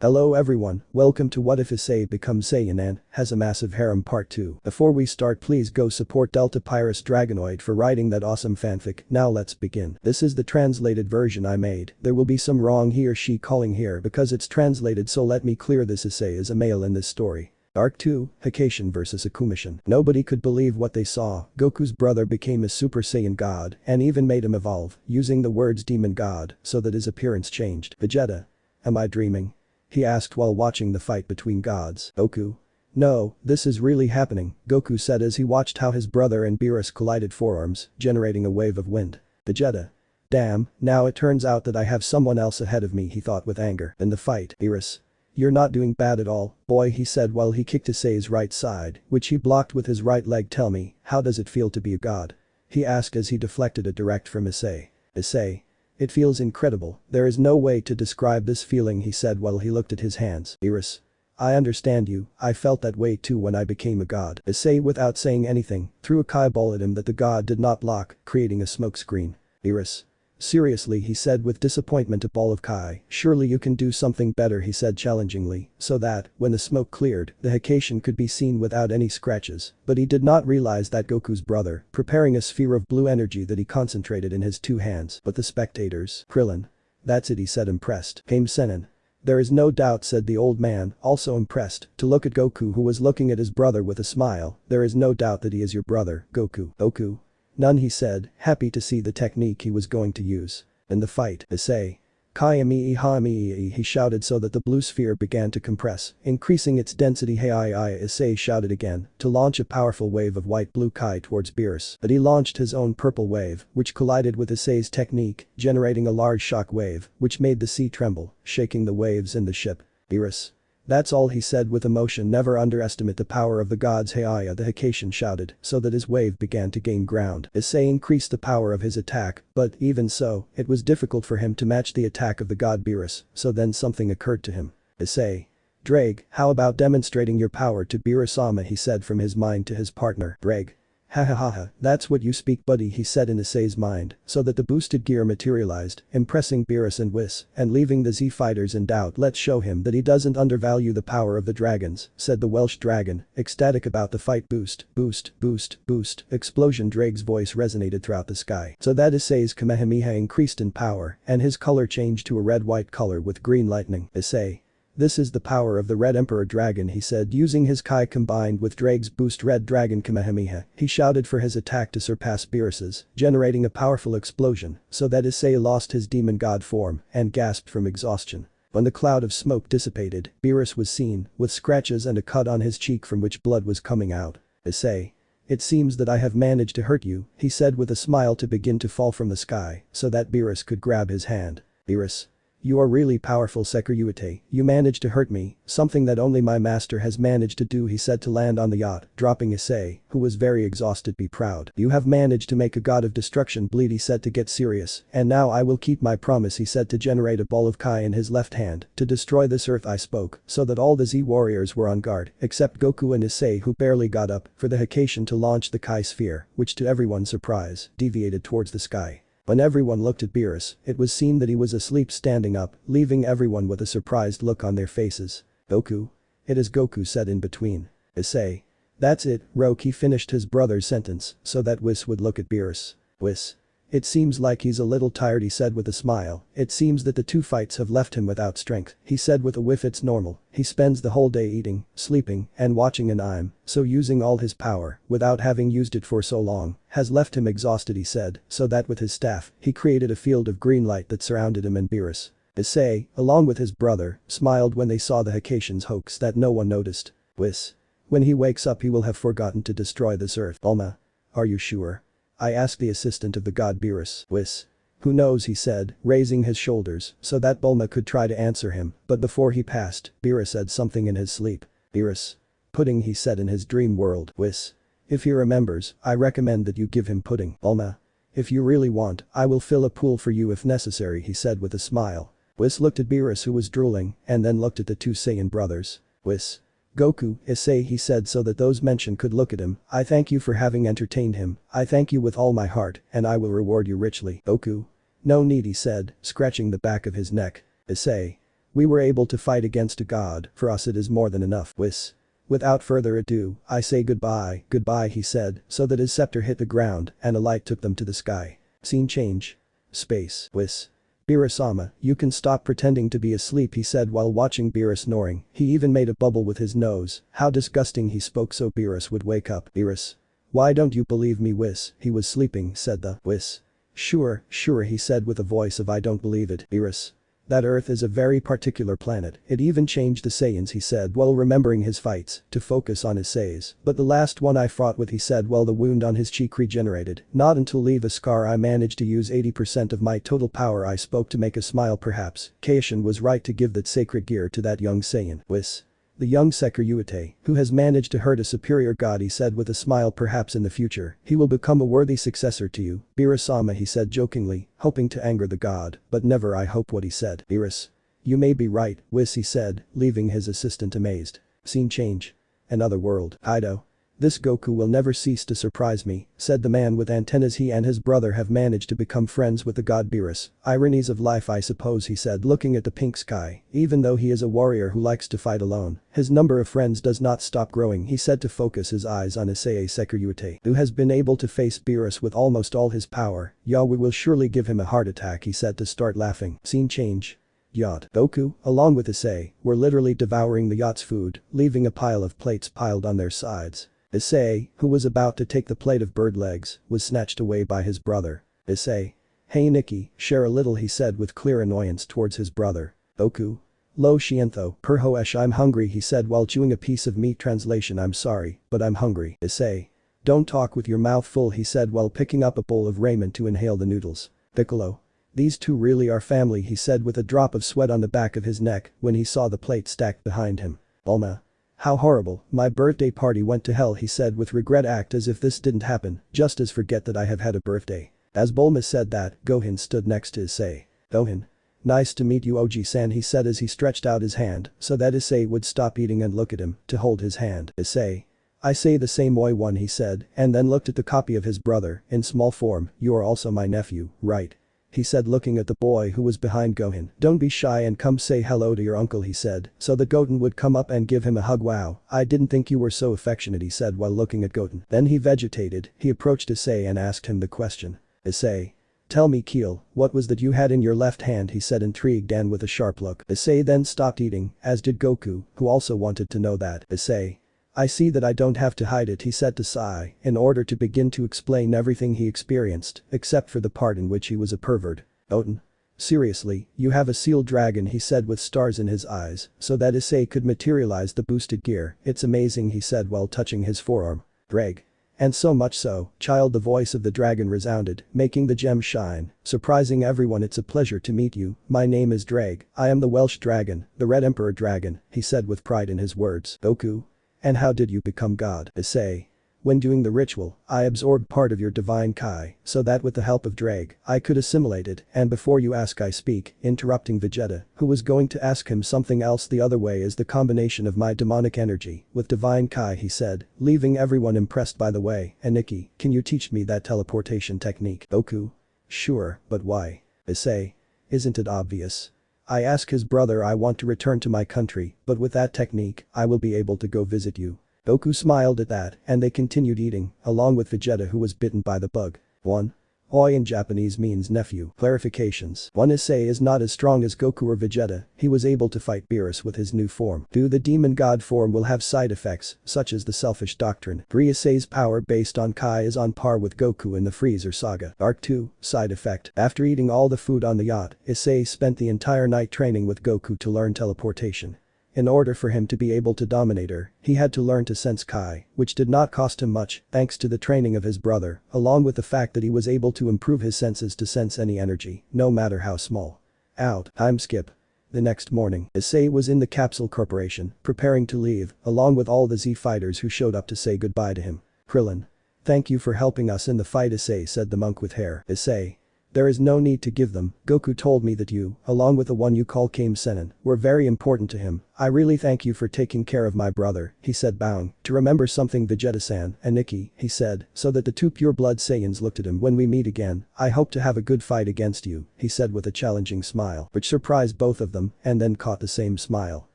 Hello everyone, welcome to What If Issei Becomes Saiyan and has a massive harem part 2. Before we start, please go support DeltaPyrusDragonoid for writing that awesome fanfic. Now let's begin. This is the translated version I made. There will be some wrong he or she calling here because it's translated, so let me clear this. Issei is a male in this story. Arc 2, Hakeishin vs Akumashin. Nobody could believe what they saw. Goku's brother became a Super Saiyan god and even made him evolve, using the words demon god so that his appearance changed. Vegeta. Am I dreaming? He asked while watching the fight between gods. Goku. No, this is really happening, Goku said as he watched how his brother and Beerus collided forearms, generating a wave of wind. Vegeta. Damn, now it turns out that I have someone else ahead of me, he thought with anger. In the fight, Beerus. You're not doing bad at all, boy, he said while he kicked Issei's right side, which he blocked with his right leg. Tell me, how does it feel to be a god? He asked as he deflected a direct from Issei. Issei. It feels incredible, there is no way to describe this feeling, he said while he looked at his hands. Beerus. I understand you, I felt that way too when I became a god. Issei, without saying anything, threw a kai ball at him that the god did not block, creating a smoke screen. Beerus. Seriously, he said with disappointment. A ball of kai. Surely you can do something better, he said challengingly, so that, when the smoke cleared, the Hakeishin could be seen without any scratches. But he did not realize that Goku's brother, preparing a sphere of blue energy that he concentrated in his two hands. But the spectators. Krillin. That's it, he said impressed. Came Senin. There is no doubt, said the old man, also impressed, to look at Goku who was looking at his brother with a smile. There is no doubt that he is your brother, Goku. Goku. None, he said, happy to see the technique he was going to use. In the fight, Issei. Kai-mii ha-mii, he shouted so that the blue sphere began to compress, increasing its density. Hey, Issei shouted again, to launch a powerful wave of white-blue kai towards Beerus. But he launched his own purple wave, which collided with Issei's technique, generating a large shock wave, which made the sea tremble, shaking the waves in the ship. Beerus. That's all, he said with emotion. Never underestimate the power of the gods. Hey, the Hakeishin shouted, so that his wave began to gain ground. Issei increased the power of his attack, but even so, it was difficult for him to match the attack of the god Beerus, so then something occurred to him. Issei. Drake, how about demonstrating your power to Beerus-sama, he said from his mind to his partner. Drake. Ha ha ha ha, that's what you speak, buddy, he said in Issei's mind, so that the boosted gear materialized, impressing Beerus and Whis, and leaving the Z fighters in doubt. Let's show him that he doesn't undervalue the power of the dragons, said the Welsh dragon, ecstatic about the fight. Boost, boost, boost, boost, explosion. Drake's voice resonated throughout the sky, so that Issei's Kamehameha increased in power, and his color changed to a red-white color with green lightning. Issei. This is the power of the Red Emperor Dragon, he said using his kai combined with Drake's boost. Red Dragon Kamehameha. He shouted for his attack to surpass Beerus's, generating a powerful explosion, so that Issei lost his demon god form and gasped from exhaustion. When the cloud of smoke dissipated, Beerus was seen, with scratches and a cut on his cheek from which blood was coming out. Issei. It seems that I have managed to hurt you, he said with a smile to begin to fall from the sky, so that Beerus could grab his hand. Beerus. You are really powerful, Sekiryuutei. You managed to hurt me, something that only my master has managed to do, he said to land on the yacht, dropping Issei, who was very exhausted. Be proud. You have managed to make a god of destruction bleed, he said to get serious, and now I will keep my promise, he said to generate a ball of kai in his left hand, to destroy this earth. I spoke, so that all the Z warriors were on guard, except Goku and Issei who barely got up, for the Hakeishin to launch the kai sphere, which to everyone's surprise, deviated towards the sky. When everyone looked at Beerus, it was seen that he was asleep standing up, leaving everyone with a surprised look on their faces. Goku? It is Goku, said in between. Issei. That's it, Roke, he finished his brother's sentence, so that Whis would look at Beerus. Whis. It seems like he's a little tired, he said with a smile. It seems that the two fights have left him without strength, he said with a whiff. It's normal, he spends the whole day eating, sleeping, and watching anime, so using all his power, without having used it for so long, has left him exhausted, he said, so that with his staff, he created a field of green light that surrounded him and Beerus. Issei, along with his brother, smiled when they saw the Hakeishin's hoax that no one noticed. Whis. When he wakes up he will have forgotten to destroy this earth. Bulma. Are you sure? I asked the assistant of the god Beerus. Whis. Who knows, he said, raising his shoulders, so that Bulma could try to answer him, but before he passed, Beerus said something in his sleep. Beerus. Pudding, he said in his dream world. Whis. If he remembers, I recommend that you give him pudding. Bulma. If you really want, I will fill a pool for you if necessary, he said with a smile. Whis looked at Beerus who was drooling, and then looked at the two Saiyan brothers. Whis. Goku, Issei, he said so that those mentioned could look at him. I thank you for having entertained him. I thank you with all my heart, and I will reward you richly. Goku. No need, he said, scratching the back of his neck. Issei. We were able to fight against a god, for us it is more than enough. Whis. Without further ado, I say goodbye, goodbye he said, so that his scepter hit the ground and a light took them to the sky. Scene change. Space. Whis. Beerus-sama, you can stop pretending to be asleep he said while watching Beerus snoring. He even made a bubble with his nose. How disgusting he spoke so Beerus would wake up. Beerus. Why don't you believe me Whis? He was sleeping said the Whis. Sure he said with a voice of I don't believe it. Beerus. That Earth is a very particular planet. It even changed the Saiyans he said while remembering his fights to focus on Issei's. But the last one I fought with he said while the wound on his cheek regenerated. Not until leave a scar I managed to use 80% of my total power I spoke to make a smile perhaps. Kaishin was right to give that sacred gear to that young Saiyan. Whis. The young Sekiryuutei, who has managed to hurt a superior god he said with a smile perhaps in the future, he will become a worthy successor to you. Beerus-sama he said jokingly, hoping to anger the god, but never I hope what he said. Beerus. You may be right, Whis he said, leaving his assistant amazed. Scene change. Another world. Hyodou. This Goku will never cease to surprise me, said the man with antennas. He and his brother have managed to become friends with the god Beerus. Ironies of life I suppose he said looking at the pink sky. Even though he is a warrior who likes to fight alone, his number of friends does not stop growing he said to focus his eyes on Issei Sekiryuutei, who has been able to face Beerus with almost all his power. Yahweh will surely give him a heart attack he said to start laughing. Scene change. Yacht. Goku, along with Issei, were literally devouring the yacht's food, leaving a pile of plates piled on their sides. Issei, who was about to take the plate of bird legs, was snatched away by his brother. Issei. Hey Nikki, share a little he said with clear annoyance towards his brother. Goku. Lo Shientho, Perhoesh I'm hungry he said while chewing a piece of meat. Translation I'm sorry, but I'm hungry. Issei. Don't talk with your mouth full he said while picking up a bowl of ramen to inhale the noodles. Piccolo. These two really are family he said with a drop of sweat on the back of his neck when he saw the plate stacked behind him. Bulma. How horrible, my birthday party went to hell he said with regret act as if this didn't happen, just as forget that I have had a birthday. As Bulma said that, Gohan stood next to Issei. Gohan. Nice to meet you Oji-san he said as he stretched out his hand so that Issei would stop eating and look at him to hold his hand. Issei. I say the same oi one he said and then looked at the copy of his brother in small form. You are also my nephew, right? He said looking at the boy who was behind Gohan. Don't be shy and come say hello to your uncle he said so that Goten would come up and give him a hug. Wow, I didn't think you were so affectionate he said while looking at Goten. Then he vegetated, he approached Issei and asked him the question. Issei. Tell me Keel, what was that you had in your left hand he said intrigued and with a sharp look. Issei then stopped eating, as did Goku, who also wanted to know that. Issei. I see that I don't have to hide it he said to Sai in order to begin to explain everything he experienced except for the part in which he was a pervert. Goten. Seriously, you have a sealed dragon he said with stars in his eyes so that Issei could materialize the boosted gear. It's amazing he said while touching his forearm. Drag. And so much so, child the voice of the dragon resounded, making the gem shine, surprising everyone. It's a pleasure to meet you, my name is Drag, I am the Welsh dragon, the Red Emperor dragon, he said with pride in his words. Goku. And how did you become God? Issei. When doing the ritual, I absorbed part of your divine Kai, so that with the help of Drag, I could assimilate it, and before you ask I speak, interrupting Vegeta, who was going to ask him something else. The other way is the combination of my demonic energy with divine Kai he said, leaving everyone impressed by the way. And Nikki, can you teach me that teleportation technique? Goku. Sure, but why? Issei. Isn't it obvious? I ask his brother I want to return to my country, but with that technique, I will be able to go visit you. Goku smiled at that, and they continued eating, along with Vegeta who was bitten by the bug. 1. Oi in Japanese means nephew. Clarifications. 1. Issei is not as strong as Goku or Vegeta, he was able to fight Beerus with his new form. 2. The demon god form will have side effects, such as the selfish doctrine. 3. Issei's power based on Kai is on par with Goku in the Freezer saga. Arc 2. Side effect. After eating all the food on the yacht, Issei spent the entire night training with Goku to learn teleportation. In order for him to be able to dominate her, he had to learn to sense Kai, which did not cost him much, thanks to the training of his brother, along with the fact that he was able to improve his senses to sense any energy, no matter how small. Out. Time skip. The next morning, Issei was in the Capsule Corporation, preparing to leave, along with all the Z fighters who showed up to say goodbye to him. Krillin. Thank you for helping us in the fight Issei said the monk with hair. Issei. There is no need to give them. Goku told me that you, along with the one you call Kame Sennin, were very important to him. I really thank you for taking care of my brother, he said bowing. To remember something Vegeta-san and Nikki, he said, so that the two pure-blood Saiyans looked at him. When we meet again, I hope to have a good fight against you, he said with a challenging smile, which surprised both of them and then caught the same smile.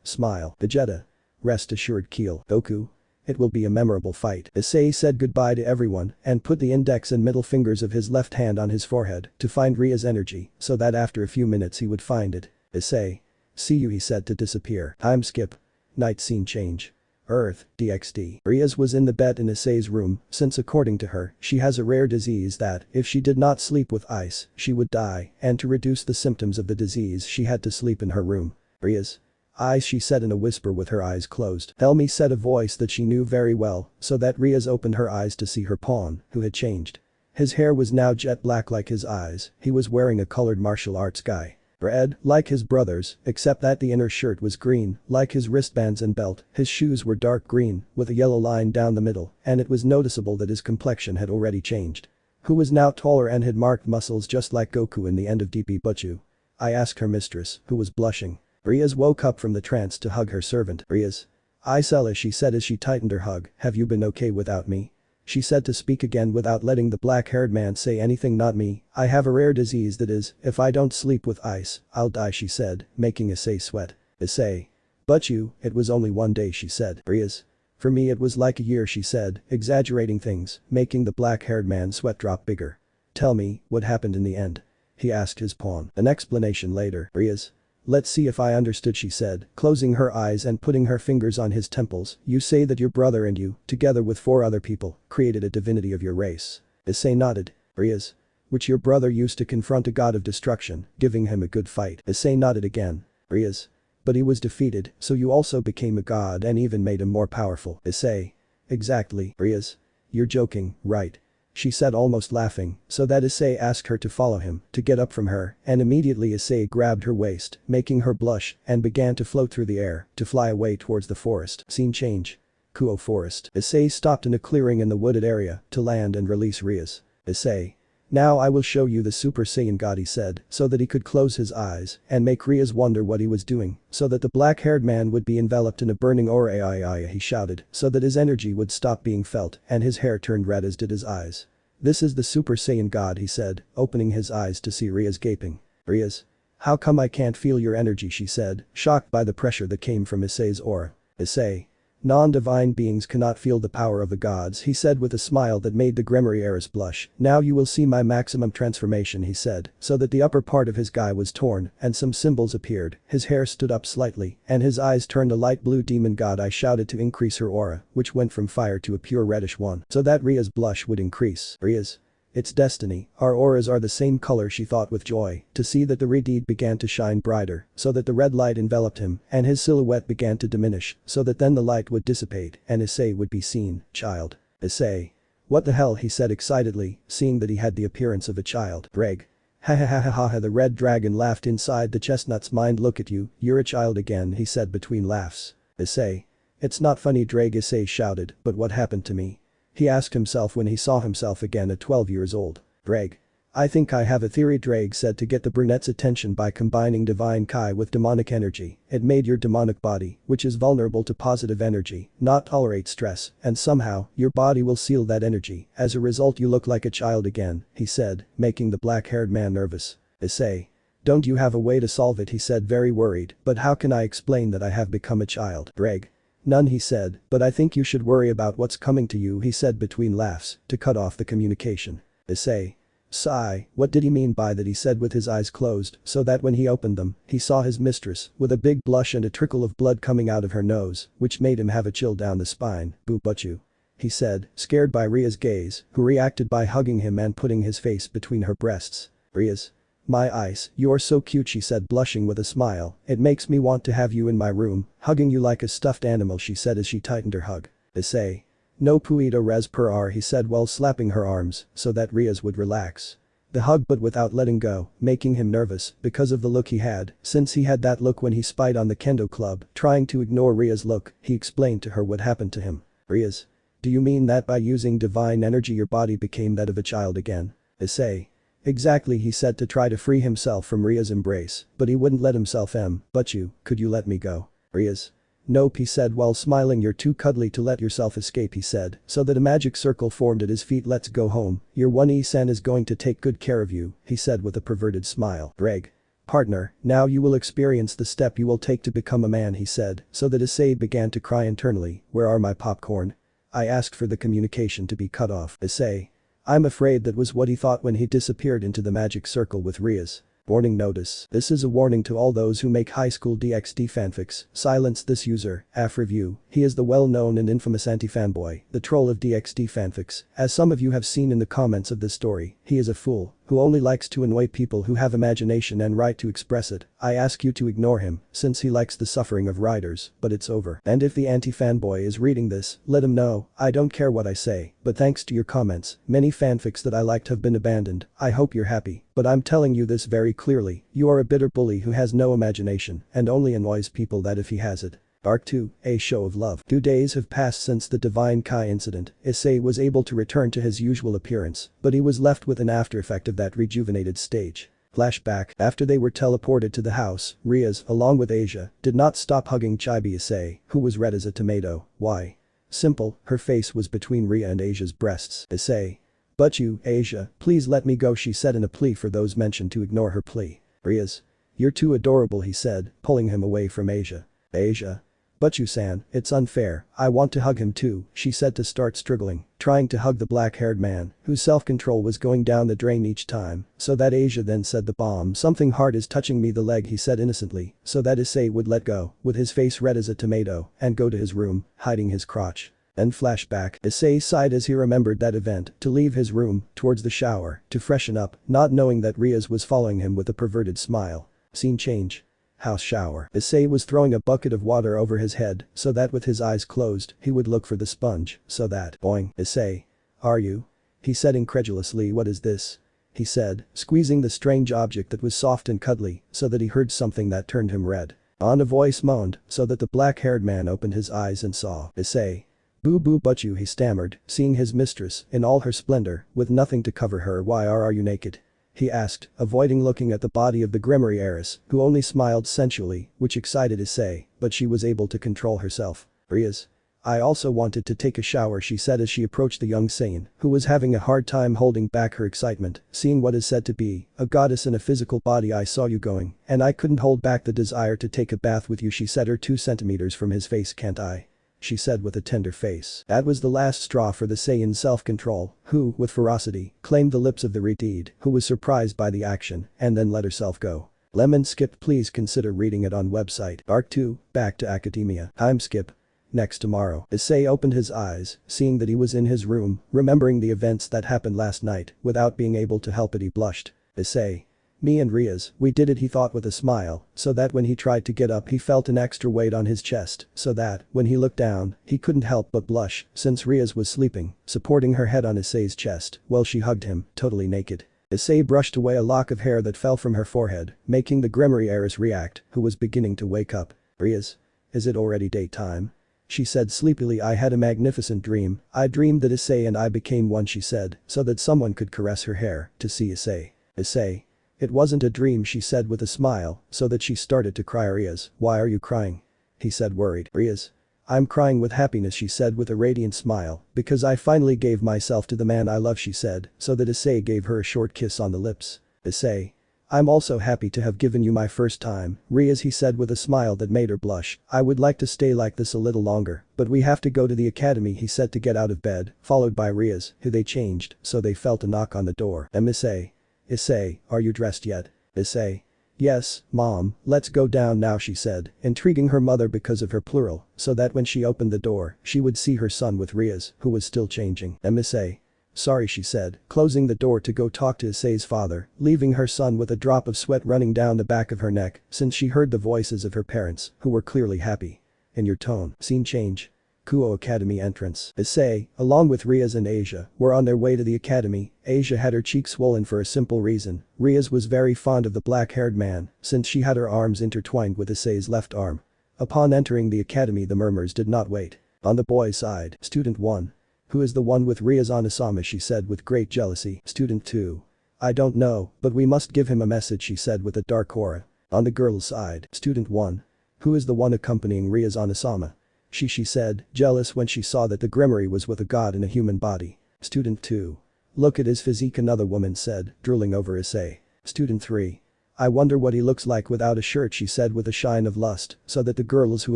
Smile. Vegeta. Rest assured Keel. Goku. It will be a memorable fight. Issei said goodbye to everyone and put the index and middle fingers of his left hand on his forehead to find Ria's energy so that after a few minutes he would find it. Issei. See you, he said to disappear. Time skip. Night scene change. Earth, DXD. Rias was in the bed in Issei's room since according to her, she has a rare disease that, if she did not sleep with ice, she would die, and to reduce the symptoms of the disease she had to sleep in her room. Rias. Eyes, she said in a whisper with her eyes closed. Tell me, said a voice that she knew very well, so that Rias opened her eyes to see her pawn, who had changed. His hair was now jet black like his eyes, he was wearing a colored martial arts guy. Red, like his brother's, except that the inner shirt was green, like his wristbands and belt, his shoes were dark green, with a yellow line down the middle, and it was noticeable that his complexion had already changed. Who was now taller and had marked muscles just like Goku in the end of DP Butchu. I asked her mistress, who was blushing. Rias woke up from the trance to hug her servant. Rias. Isella, she said as she tightened her hug, have you been okay without me? She said to speak again without letting the black-haired man say anything. Not me, I have a rare disease that is, if I don't sleep with ice, I'll die, she said, making Issei sweat. Issei. But you, it was only one day, she said. Rias. For me it was like a year, she said, exaggerating things, making the black-haired man's sweat drop bigger. Tell me, what happened in the end? He asked his pawn. An explanation later. Rias. Let's see if I understood, she said, closing her eyes and putting her fingers on his temples. You say that your brother and you, together with 4 other people, created a divinity of your race. Issei nodded. Rias. Which your brother used to confront a god of destruction, giving him a good fight. Issei nodded again. Rias. But he was defeated, so you also became a god and even made him more powerful. Issei. Exactly. Rias. You're joking, right? She said almost laughing, so that Issei asked her to follow him, to get up from her, and immediately Issei grabbed her waist, making her blush, and began to float through the air, to fly away towards the forest. Scene change. Kuo Forest. Issei stopped in a clearing in the wooded area, to land and release Rias. Issei. Now I will show you the Super Saiyan God, he said, so that he could close his eyes and make Rias wonder what he was doing, so that the black-haired man would be enveloped in a burning aura, he shouted, so that his energy would stop being felt and his hair turned red as did his eyes. This is the Super Saiyan God, he said, opening his eyes to see Rias gaping. Rias. How come I can't feel your energy, she said, shocked by the pressure that came from Issei's aura. Issei. Non-divine beings cannot feel the power of the gods, he said with a smile that made the Gremory heiress blush. Now you will see my maximum transformation, he said, so that the upper part of his guy was torn and some symbols appeared, his hair stood up slightly and his eyes turned a light blue. Demon God, I shouted to increase her aura, which went from fire to a pure reddish one, so that Ria's blush would increase. Rias. It's destiny, our auras are the same color, she thought with joy, to see that the Redeed began to shine brighter, so that the red light enveloped him, and his silhouette began to diminish, so that then the light would dissipate, and Issei would be seen. Child. Issei. What the hell, he said excitedly, seeing that he had the appearance of a child. Greg. Ha ha ha ha ha ha, the red dragon laughed inside the chestnut's mind. Look at you, you're a child again, he said between laughs. Issei. It's not funny, Drake, Issei shouted, but what happened to me? He asked himself when he saw himself again at 12 years old. Drake. I think I have a theory, Drake said to get the brunette's attention by combining divine Kai with demonic energy. It made your demonic body, which is vulnerable to positive energy, not tolerate stress, and somehow, your body will seal that energy. As a result you look like a child again, he said, making the black-haired man nervous. Issei. Don't you have a way to solve it, he said very worried, but how can I explain that I have become a child? Drake. None, he said, but I think you should worry about what's coming to you, he said between laughs, to cut off the communication. Issei. Sigh, what did he mean by that, he said with his eyes closed, so that when he opened them, he saw his mistress, with a big blush and a trickle of blood coming out of her nose, which made him have a chill down the spine. Boo Butchu. He said, scared by Ria's gaze, who reacted by hugging him and putting his face between her breasts. Rias. My ice, you're so cute, she said blushing with a smile, it makes me want to have you in my room, hugging you like a stuffed animal, she said as she tightened her hug. Issei. No puedo res per ar, he said while slapping her arms, so that Rias would relax. The hug but without letting go, making him nervous, because of the look he had, since he had that look when he spied on the kendo club, trying to ignore Ria's look, he explained to her what happened to him. Rias. Do you mean that by using divine energy your body became that of a child again? Issei. Exactly, he said to try to free himself from Ria's embrace, but he wouldn't let himself but could you let me go? Rias. Nope, he said while smiling. You're too cuddly to let yourself escape, he said, so that a magic circle formed at his feet. Let's go home, your one Issei is going to take good care of you, he said with a perverted smile. Greg. Partner, now you will experience the step you will take to become a man, he said, so that Issei began to cry internally. Where are my popcorn? I asked for the communication to be cut off. Issei. I'm afraid that was what he thought when he disappeared into the magic circle with Rias. Warning notice. This is a warning to all those who make high school DxD fanfics. Silence this user. AF review. He is the well-known and infamous anti-fanboy, the troll of DxD fanfics. As some of you have seen in the comments of this story, he is a fool who only likes to annoy people who have imagination and right to express it. I ask you to ignore him, since he likes the suffering of writers, but it's over. And if the anti-fanboy is reading this, let him know. I don't care what I say, but thanks to your comments, many fanfics that I liked have been abandoned. I hope you're happy, but I'm telling you this very clearly, you are a bitter bully who has no imagination and only annoys people that if he has it. Arc 2, A Show of Love. 2 days have passed since the Divine Kai incident. Issei was able to return to his usual appearance, but he was left with an after effect of that rejuvenated stage. Flashback. After they were teleported to the house, Rias, along with Asia, did not stop hugging Chibi Issei, who was red as a tomato. Why? Simple, her face was between Ria and Asia's breasts. Issei. But you, Asia, please let me go, she said in a plea for those mentioned to ignore her plea. Rias. You're too adorable, he said, pulling him away from Asia. Asia. But you-san, it's unfair, I want to hug him too, she said to start struggling, trying to hug the black-haired man, whose self-control was going down the drain each time, so that Asia then said the bomb. Something hard is touching me, the leg, he said innocently, so that Issei would let go, with his face red as a tomato, and go to his room, hiding his crotch. Then flashback. Issei sighed as he remembered that event, to leave his room, towards the shower, to freshen up, not knowing that Rias was following him with a perverted smile. Scene change. House shower. Issei was throwing a bucket of water over his head, so that with his eyes closed, he would look for the sponge, so that, boing. Issei. Are you? He said incredulously. What is this? He said, squeezing the strange object that was soft and cuddly, so that he heard something that turned him red. On a voice moaned, so that the black-haired man opened his eyes and saw. Issei. Boo boo, but you, he stammered, seeing his mistress, in all her splendor, with nothing to cover her. Why are you naked? He asked, avoiding looking at the body of the Grimoire heiress, who only smiled sensually, which excited Issei, but she was able to control herself. Rias. I also wanted to take a shower, she said as she approached the young Saiyan, who was having a hard time holding back her excitement, seeing what is said to be a goddess in a physical body. I saw you going, and I couldn't hold back the desire to take a bath with you, she said, her 2 centimeters from his face. Can't I? She said with a tender face. That was the last straw for the Saiyan self-control, who, with ferocity, claimed the lips of the Redeed, who was surprised by the action, and then let herself go. Lemon skipped. Please consider reading it on website. Arc 2, Back to Academia. Time skip. Next tomorrow. Issei opened his eyes, seeing that he was in his room, remembering the events that happened last night, without being able to help it he blushed. Issei. Me and Rias, we did it, he thought with a smile, so that when he tried to get up he felt an extra weight on his chest, so that, when he looked down, he couldn't help but blush, since Rias was sleeping, supporting her head on Issei's chest, while she hugged him, totally naked. Issei brushed away a lock of hair that fell from her forehead, making the Grimoire heiress react, who was beginning to wake up. Rias. Is it already daytime? She said sleepily. I had a magnificent dream. I dreamed that Issei and I became one, she said, so that someone could caress her hair, to see Issei. Issei. It wasn't a dream, she said with a smile, so that she started to cry. Rias. Why are you crying? He said worried. Rias. I'm crying with happiness, she said with a radiant smile, because I finally gave myself to the man I love, she said, so that Issei gave her a short kiss on the lips. Issei. I'm also happy to have given you my first time, Rias, he said with a smile that made her blush. I would like to stay like this a little longer, but we have to go to the academy, he said to get out of bed, followed by Rias, who they changed, so they felt a knock on the door. Issei. Issei, are you dressed yet? Issei. Yes, Mom, let's go down now, she said, intriguing her mother because of her plural, so that when she opened the door, she would see her son with Rias, who was still changing. Issei. Sorry, she said, closing the door to go talk to Issei's father, leaving her son with a drop of sweat running down the back of her neck, since she heard the voices of her parents, who were clearly happy. In your tone. Scene change. Kuo Academy entrance. Issei, along with Rias and Asia, were on their way to the academy. Asia had her cheeks swollen for a simple reason. Rias was very fond of the black-haired man, since she had her arms intertwined with Issei's left arm. Upon entering the academy, the murmurs did not wait. On the boys' side, Student 1. Who is the one with Rias on Asama, she said with great jealousy. Student 2. I don't know, but we must give him a message, she said with a dark aura. On the girl's side, student 1. Who is the one accompanying Rias Onasama? She said, jealous when she saw that the grimoire was with a god in a human body. Student 2. Look at his physique, another woman said, drooling over Issei. Student 3. I wonder what he looks like without a shirt, she said with a shine of lust, so that the girls who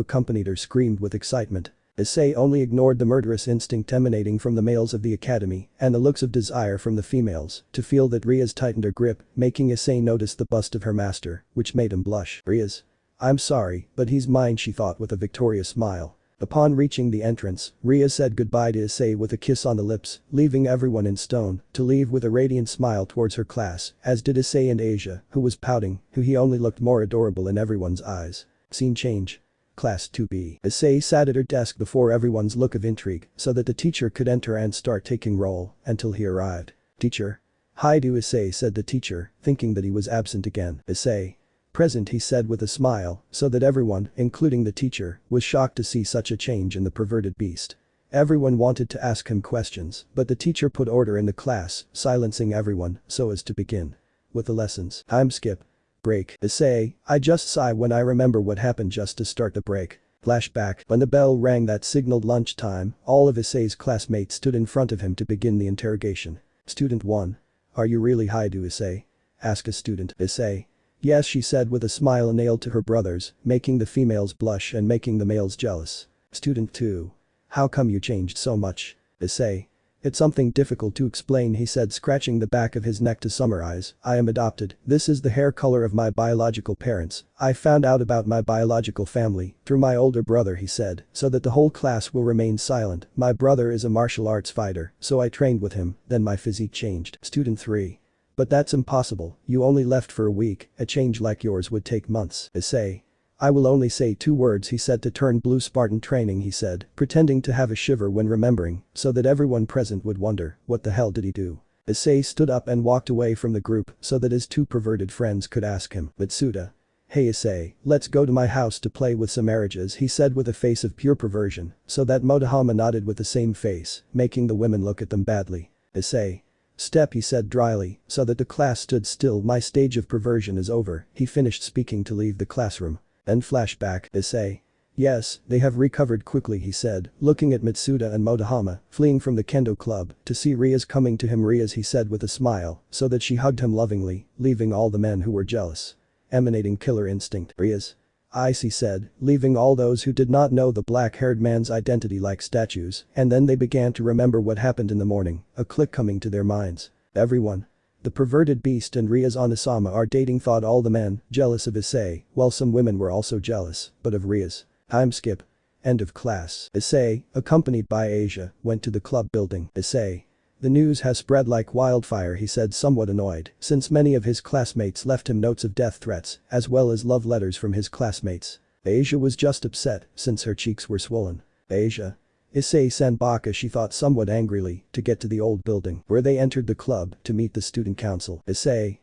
accompanied her screamed with excitement. Issei only ignored the murderous instinct emanating from the males of the academy and the looks of desire from the females to feel that Rias tightened her grip, making Issei notice the bust of her master, which made him blush. Rias. I'm sorry, but he's mine, she thought with a victorious smile. Upon reaching the entrance, Rias said goodbye to Issei with a kiss on the lips, leaving everyone in stone, to leave with a radiant smile towards her class, as did Issei and Asia, who was pouting, who he only looked more adorable in everyone's eyes. Scene change. Class 2B. Issei sat at her desk before everyone's look of intrigue, so that the teacher could enter and start taking roll, until he arrived. Teacher. Hyodou, Issei said the teacher, thinking that he was absent again. Issei. Present, he said with a smile, so that everyone, including the teacher, was shocked to see such a change in the perverted beast. Everyone wanted to ask him questions, but the teacher put order in the class, silencing everyone, so as to begin. With the lessons. Time skip. Break. Issei, I just sigh when I remember what happened just to start the break. Flashback. When the bell rang that signaled lunchtime, all of Issei's classmates stood in front of him to begin the interrogation. Student 1. Are you really Hyodou, Issei? Asked a student. Issei. Yes, she said with a smile nailed to her brothers, making the females blush and making the males jealous. Student 2. How come you changed so much? Issei. It's something difficult to explain, he said, scratching the back of his neck to summarize. I am adopted. This is the hair color of my biological parents. I found out about my biological family through my older brother, he said, so that the whole class will remain silent. My brother is a martial arts fighter, so I trained with him, then my physique changed. Student 3. But that's impossible, you only left for a week, a change like yours would take months. Issei. I will only say 2 words, he said, to turn blue. Spartan training, he said, pretending to have a shiver when remembering, so that everyone present would wonder, what the hell did he do? Issei stood up and walked away from the group so that his 2 perverted friends could ask him. Mitsuda. Hey Issei, let's go to my house to play with some marriages, he said with a face of pure perversion, so that Motohama nodded with the same face, making the women look at them badly. Issei. Step, he said dryly, so that the class stood still. My stage of perversion is over, he finished speaking to leave the classroom. Then flashback. Issei. Yes, they have recovered quickly, he said, looking at Mitsuda and Motohama, fleeing from the kendo club, to see Rias coming to him. Rias, he said with a smile, so that she hugged him lovingly, leaving all the men who were jealous. Emanating killer instinct. Rias. Ice, he said, leaving all those who did not know the black-haired man's identity like statues, and then they began to remember what happened in the morning, a click coming to their minds. Everyone. The perverted beast and Rias Onasama are dating, thought all the men, jealous of Issei, while some women were also jealous, but of Rias. Time skip. End of class. Issei, accompanied by Asia, went to the club building. Issei. The news has spread like wildfire, he said, somewhat annoyed, since many of his classmates left him notes of death threats, as well as love letters from his classmates. Asia was just upset, since her cheeks were swollen. Asia. Issei-san baka, she thought somewhat angrily, to get to the old building, where they entered the club to meet the student council. Issei.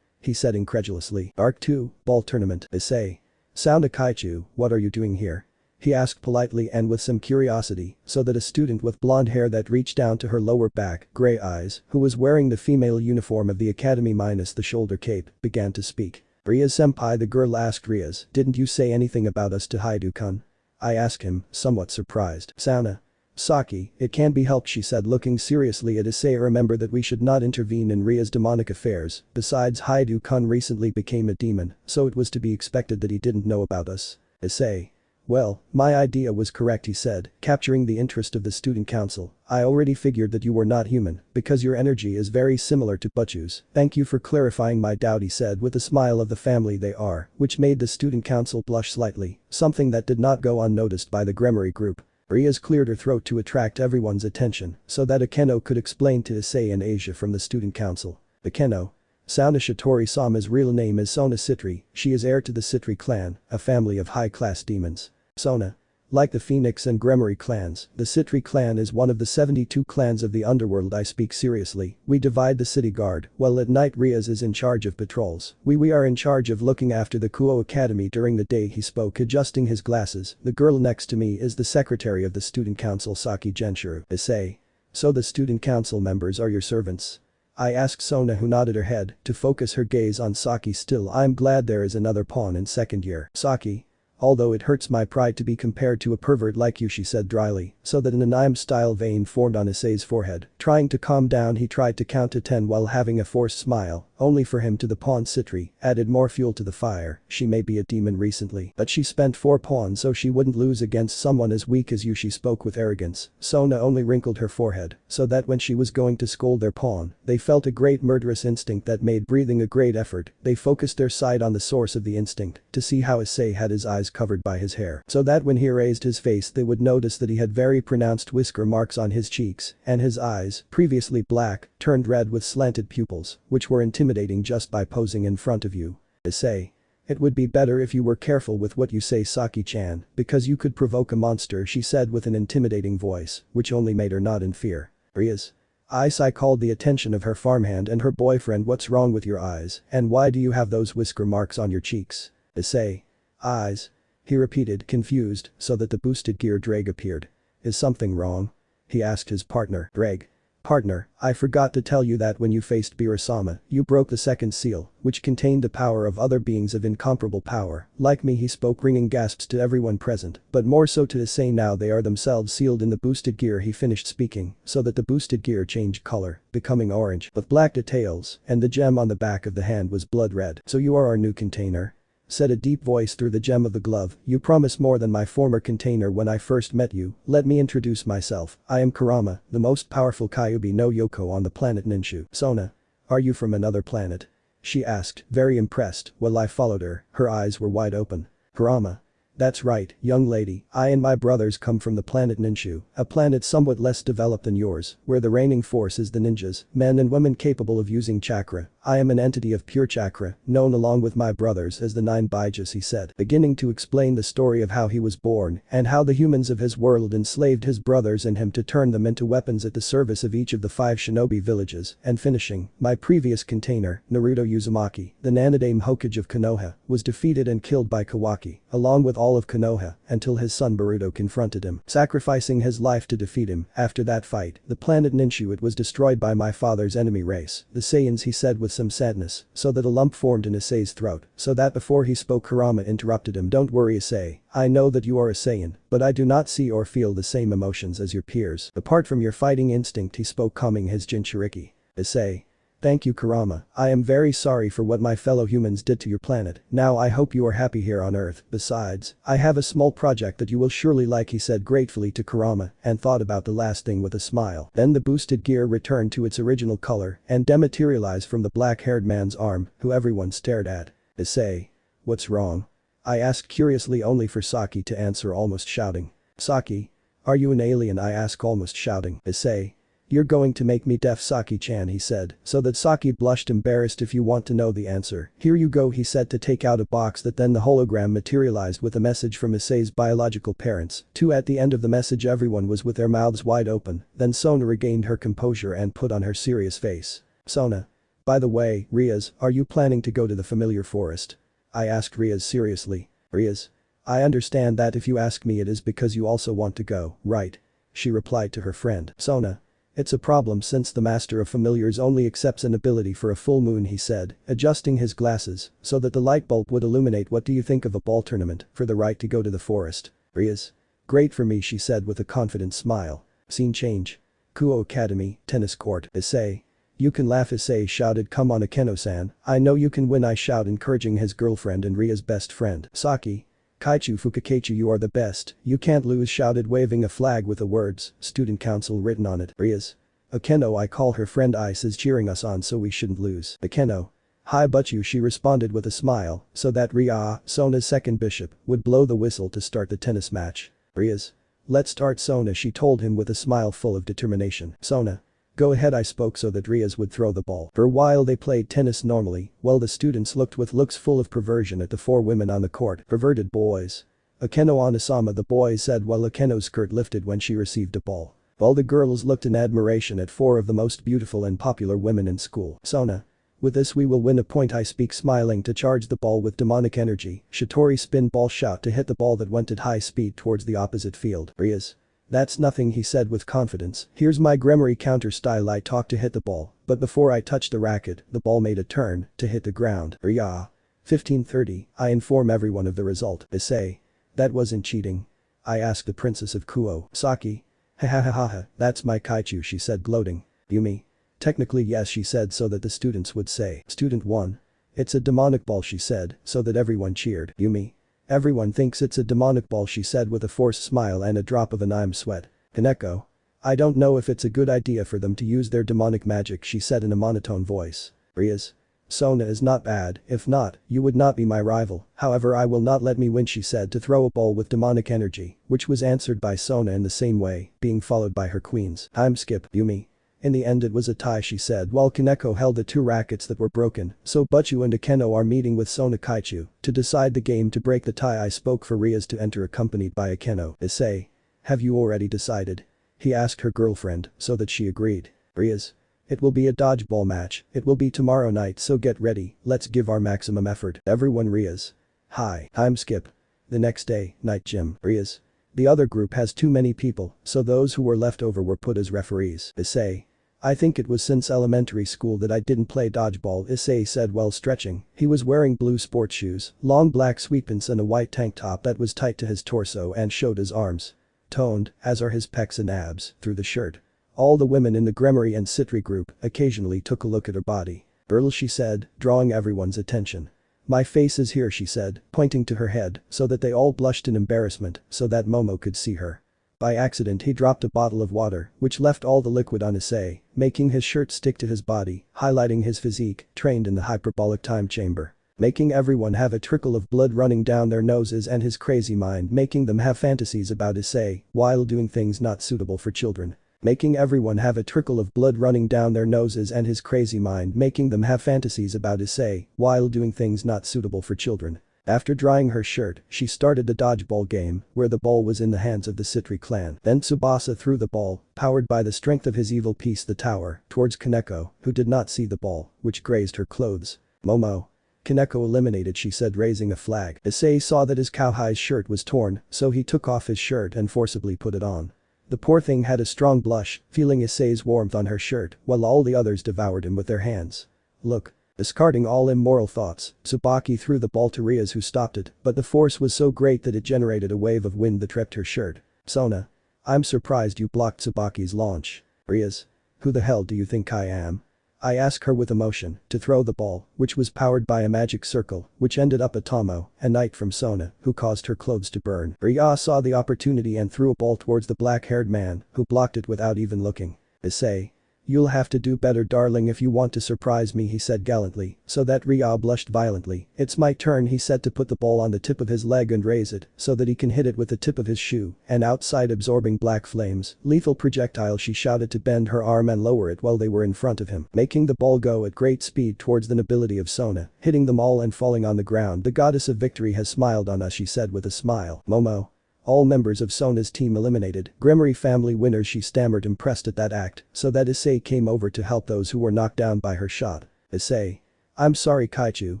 He said incredulously. Arc 2, ball tournament. Issei. Sound Akaichu, what are you doing here? He asked politely and with some curiosity, so that a student with blonde hair that reached down to her lower back, gray eyes, who was wearing the female uniform of the academy minus the shoulder cape, began to speak. Rias-senpai, the girl asked Rias, didn't you say anything about us to Hyodou-kun? I asked him, somewhat surprised. Sauna. Saki, it can't be helped, she said, looking seriously at Issei. Remember that we should not intervene in Ria's demonic affairs, besides Hyodou-kun recently became a demon, so it was to be expected that he didn't know about us. Issei. Well, my idea was correct, he said, capturing the interest of the student council. I already figured that you were not human, because your energy is very similar to Butchu's. Thank you for clarifying my doubt, he said with a smile of the family they are, which made the student council blush slightly, something that did not go unnoticed by the Grimoire group. Rias cleared her throat to attract everyone's attention, so that Akeno could explain to Issei and Asia from the student council. Akeno. Sauna Shitori-sama's real name is Sona Citri, she is heir to the Citri clan, a family of high-class demons. Sona. Like the Phoenix and Grimoire clans, the Citri clan is one of the 72 clans of the underworld. I speak seriously, we divide the city guard, while at night Rias is in charge of patrols. We are in charge of looking after the Kuo Academy during the day, he spoke, adjusting his glasses. The girl next to me is the secretary of the student council, Saki Genshiro. Issei. So the student council members are your servants? I asked Sona, who nodded her head to focus her gaze on Saki. Still, I'm glad there is another pawn in second year. Saki. Although it hurts my pride to be compared to a pervert like you, she said dryly, so that an anime-style vein formed on Issei's forehead. Trying to calm down, he tried to count to 10 while having a forced smile, only for him to the pawn Citri added more fuel to the fire. She may be a demon recently, but she spent 4 pawns so she wouldn't lose against someone as weak as you. She spoke with arrogance. Sona only wrinkled her forehead, so that when she was going to scold their pawn, they felt a great murderous instinct that made breathing a great effort. They focused their sight on the source of the instinct to see how Issei had his eyes covered by his hair, so that when he raised his face they would notice that he had very pronounced whisker marks on his cheeks, and his eyes, previously black, turned red with slanted pupils, which were intimidating just by posing in front of you. Issei. It would be better if you were careful with what you say, Saki-chan, because you could provoke a monster, she said with an intimidating voice, which only made her nod in fear. Rias. Issei called the attention of her farmhand and her boyfriend. What's wrong with your eyes, and why do you have those whisker marks on your cheeks? Issei. Eyes. He repeated, confused, so that the boosted gear Drag appeared. Is something wrong? He asked his partner. Drag. Partner, I forgot to tell you that when you faced Birasama, you broke the second seal, which contained the power of other beings of incomparable power. Like me, he spoke, ringing gasps to everyone present, but more so to Issei. Now they are themselves sealed in the boosted gear. He finished speaking, so that the boosted gear changed color, becoming orange with black details, and the gem on the back of the hand was blood red. So you are our new container? Said a deep voice through the gem of the glove. You promise more than my former container when I first met you. Let me introduce myself. I am Kurama, the most powerful Kyuubi no Yoko on the planet Ninshu. Sona. Are you from another planet? She asked, very impressed, while I followed her. Her eyes were wide open. Kurama. That's right, young lady, I and my brothers come from the planet Ninshu, a planet somewhat less developed than yours, where the reigning force is the ninjas, men and women capable of using chakra. I am an entity of pure chakra, known along with my brothers as the 9 Baijas, he said, beginning to explain the story of how he was born and how the humans of his world enslaved his brothers and him to turn them into weapons at the service of each of the 5 shinobi villages, and finishing, my previous container, Naruto Uzumaki, the Nanadame Hokage of Konoha, was defeated and killed by Kawaki, along with all of Konoha, until his son Boruto confronted him, sacrificing his life to defeat him. After that fight, the planet Ninshu, it was destroyed by my father's enemy race, the Saiyans, he said with some sadness, so that a lump formed in Issei's throat, so that before he spoke Kurama interrupted him. Don't worry, Issei, I know that you are a Saiyan, but I do not see or feel the same emotions as your peers. Apart from your fighting instinct, he spoke, calming his Jinchuriki. Issei. Thank you, Kurama. I am very sorry for what my fellow humans did to your planet. Now I hope you are happy here on Earth. Besides, I have a small project that you will surely like, he said gratefully to Kurama, and thought about the last thing with a smile. Then the boosted gear returned to its original color and dematerialized from the black-haired man's arm, who everyone stared at. Issei. What's wrong? I asked curiously, only for Saki to answer, almost shouting. Saki. Are you an alien? I asked, almost shouting. Issei. You're going to make me deaf, Saki-chan, he said, so that Saki blushed, embarrassed. If you want to know the answer, here you go, he said, to take out a box that then the hologram materialized with a message from Issei's biological parents. At the end of the message everyone was with their mouths wide open. Then Sona regained her composure and put on her serious face. Sona. By the way, Rias, are you planning to go to the familiar forest? I asked Rias seriously. Rias. I understand that if you ask me it is because you also want to go, right? She replied to her friend. Sona. It's a problem since the master of familiars only accepts an ability for a full moon, he said, adjusting his glasses so that the light bulb would illuminate. What do you think of a ball tournament for the right to go to the forest? Rias. Great for me, she said with a confident smile. Scene change. Kuo Academy, tennis court. Issei. You can laugh, Issei shouted. Come on, Akeno-san, I know you can win, I shout, encouraging his girlfriend and Ria's best friend. Saki. Kaichu Fukakeichu, you are the best, you can't lose, shouted, waving a flag with the words student council written on it. Rias. Akeno, I call her friend Ice, is cheering us on so we shouldn't lose. Akeno. Hi Butchu, she responded with a smile, so that Ria, Sona's second bishop, would blow the whistle to start the tennis match. Rias. Let's start, Sona, she told him with a smile full of determination. Sona. Go ahead, I spoke so that Rias would throw the ball. For a while they played tennis normally, while the students looked with looks full of perversion at the 4 women on the court. Perverted boys. Akeno Onasama, the boy said while Akeno's skirt lifted when she received a ball. All the girls looked in admiration at 4 of the most beautiful and popular women in school. Sona. With this we will win a point, I speak, smiling to charge the ball with demonic energy. Shitori spin ball shout to hit the ball that went at high speed towards the opposite field. Rias. That's nothing, he said with confidence. Here's my Gremory counter style. I talk to hit the ball, but before I touch the racket, the ball made a turn to hit the ground. Rias. 15:30, I inform everyone of the result. Issei. That wasn't cheating. I asked the princess of Kuo. Saki. Ha ha ha ha ha, that's my Kaichu, she said gloating. Yumi. Technically yes, she said, so that the students would say. Student 1. It's a demonic ball, she said, so that everyone cheered. Yumi. Everyone thinks it's a demonic ball, she said with a forced smile and a drop of an I'm sweat. Kaneko. I don't know if it's a good idea for them to use their demonic magic, she said in a monotone voice. Rias. Sona is not bad, if not, you would not be my rival, however I will not let me win, she said to throw a ball with demonic energy, which was answered by Sona in the same way, being followed by her queens. Time skip. Yumi. In the end it was a tie, she said while Kaneko held the 2 rackets that were broken, so Butchu and Akeno are meeting with Sona Kaichu to decide the game. To break the tie I spoke for Rias to enter accompanied by Akeno. Issei. Have you already decided? He asked her girlfriend, so that she agreed. Rias. It will be a dodgeball match, it will be tomorrow night, so get ready, let's give our maximum effort. Everyone. Rias. Hi. Time skip. The next day, night gym. Rias. The other group has too many people, so those who were left over were put as referees. Issei. I think it was since elementary school that I didn't play dodgeball, Issei said while stretching. He was wearing blue sports shoes, long black sweatpants and a white tank top that was tight to his torso and showed his arms. Toned, as are his pecs and abs, through the shirt. All the women in the Gremory and Citri group occasionally took a look at her body. Burl, she said, drawing everyone's attention. My face is here, she said, pointing to her head, so that they all blushed in embarrassment, so that Momo could see her. By accident he dropped a bottle of water, which left all the liquid on Issei, making his shirt stick to his body, highlighting his physique, trained in the hyperbolic time chamber. Making everyone have a trickle of blood running down their noses and his crazy mind making them have fantasies about Issei, while doing things not suitable for children. Making everyone have a trickle of blood running down their noses and his crazy mind making them have fantasies about Issei, while doing things not suitable for children. After drying her shirt, she started the dodgeball game, where the ball was in the hands of the Citri clan. Then Tsubasa threw the ball, powered by the strength of his evil piece the tower, towards Kaneko, who did not see the ball, which grazed her clothes. Momo. Kaneko eliminated, she said raising a flag. Issei saw that his cowhide shirt was torn, so he took off his shirt and forcibly put it on. The poor thing had a strong blush, feeling Issei's warmth on her shirt, while all the others devoured him with their hands. Look. Discarding all immoral thoughts, Tsubaki threw the ball to Rias, who stopped it, but the force was so great that it generated a wave of wind that tripped her shirt. Sona. I'm surprised you blocked Tsubaki's launch. Rias. Who the hell do you think I am? I asked her with emotion to throw the ball, which was powered by a magic circle, which ended up a Tomo, a knight from Sona, who caused her clothes to burn. Rias saw the opportunity and threw a ball towards the black-haired man, who blocked it without even looking. Issei. You'll have to do better, darling, if you want to surprise me, he said gallantly, so that Rias blushed violently. It's my turn, he said, to put the ball on the tip of his leg and raise it, so that he can hit it with the tip of his shoe, and outside absorbing black flames, lethal projectile, she shouted to bend her arm and lower it while they were in front of him, making the ball go at great speed towards the nobility of Sona, hitting them all and falling on the ground. The goddess of victory has smiled on us, she said with a smile. Momo. All members of Sona's team eliminated. Gremory family winners, she stammered, impressed at that act, so that Issei came over to help those who were knocked down by her shot. Issei. I'm sorry, Kaichu,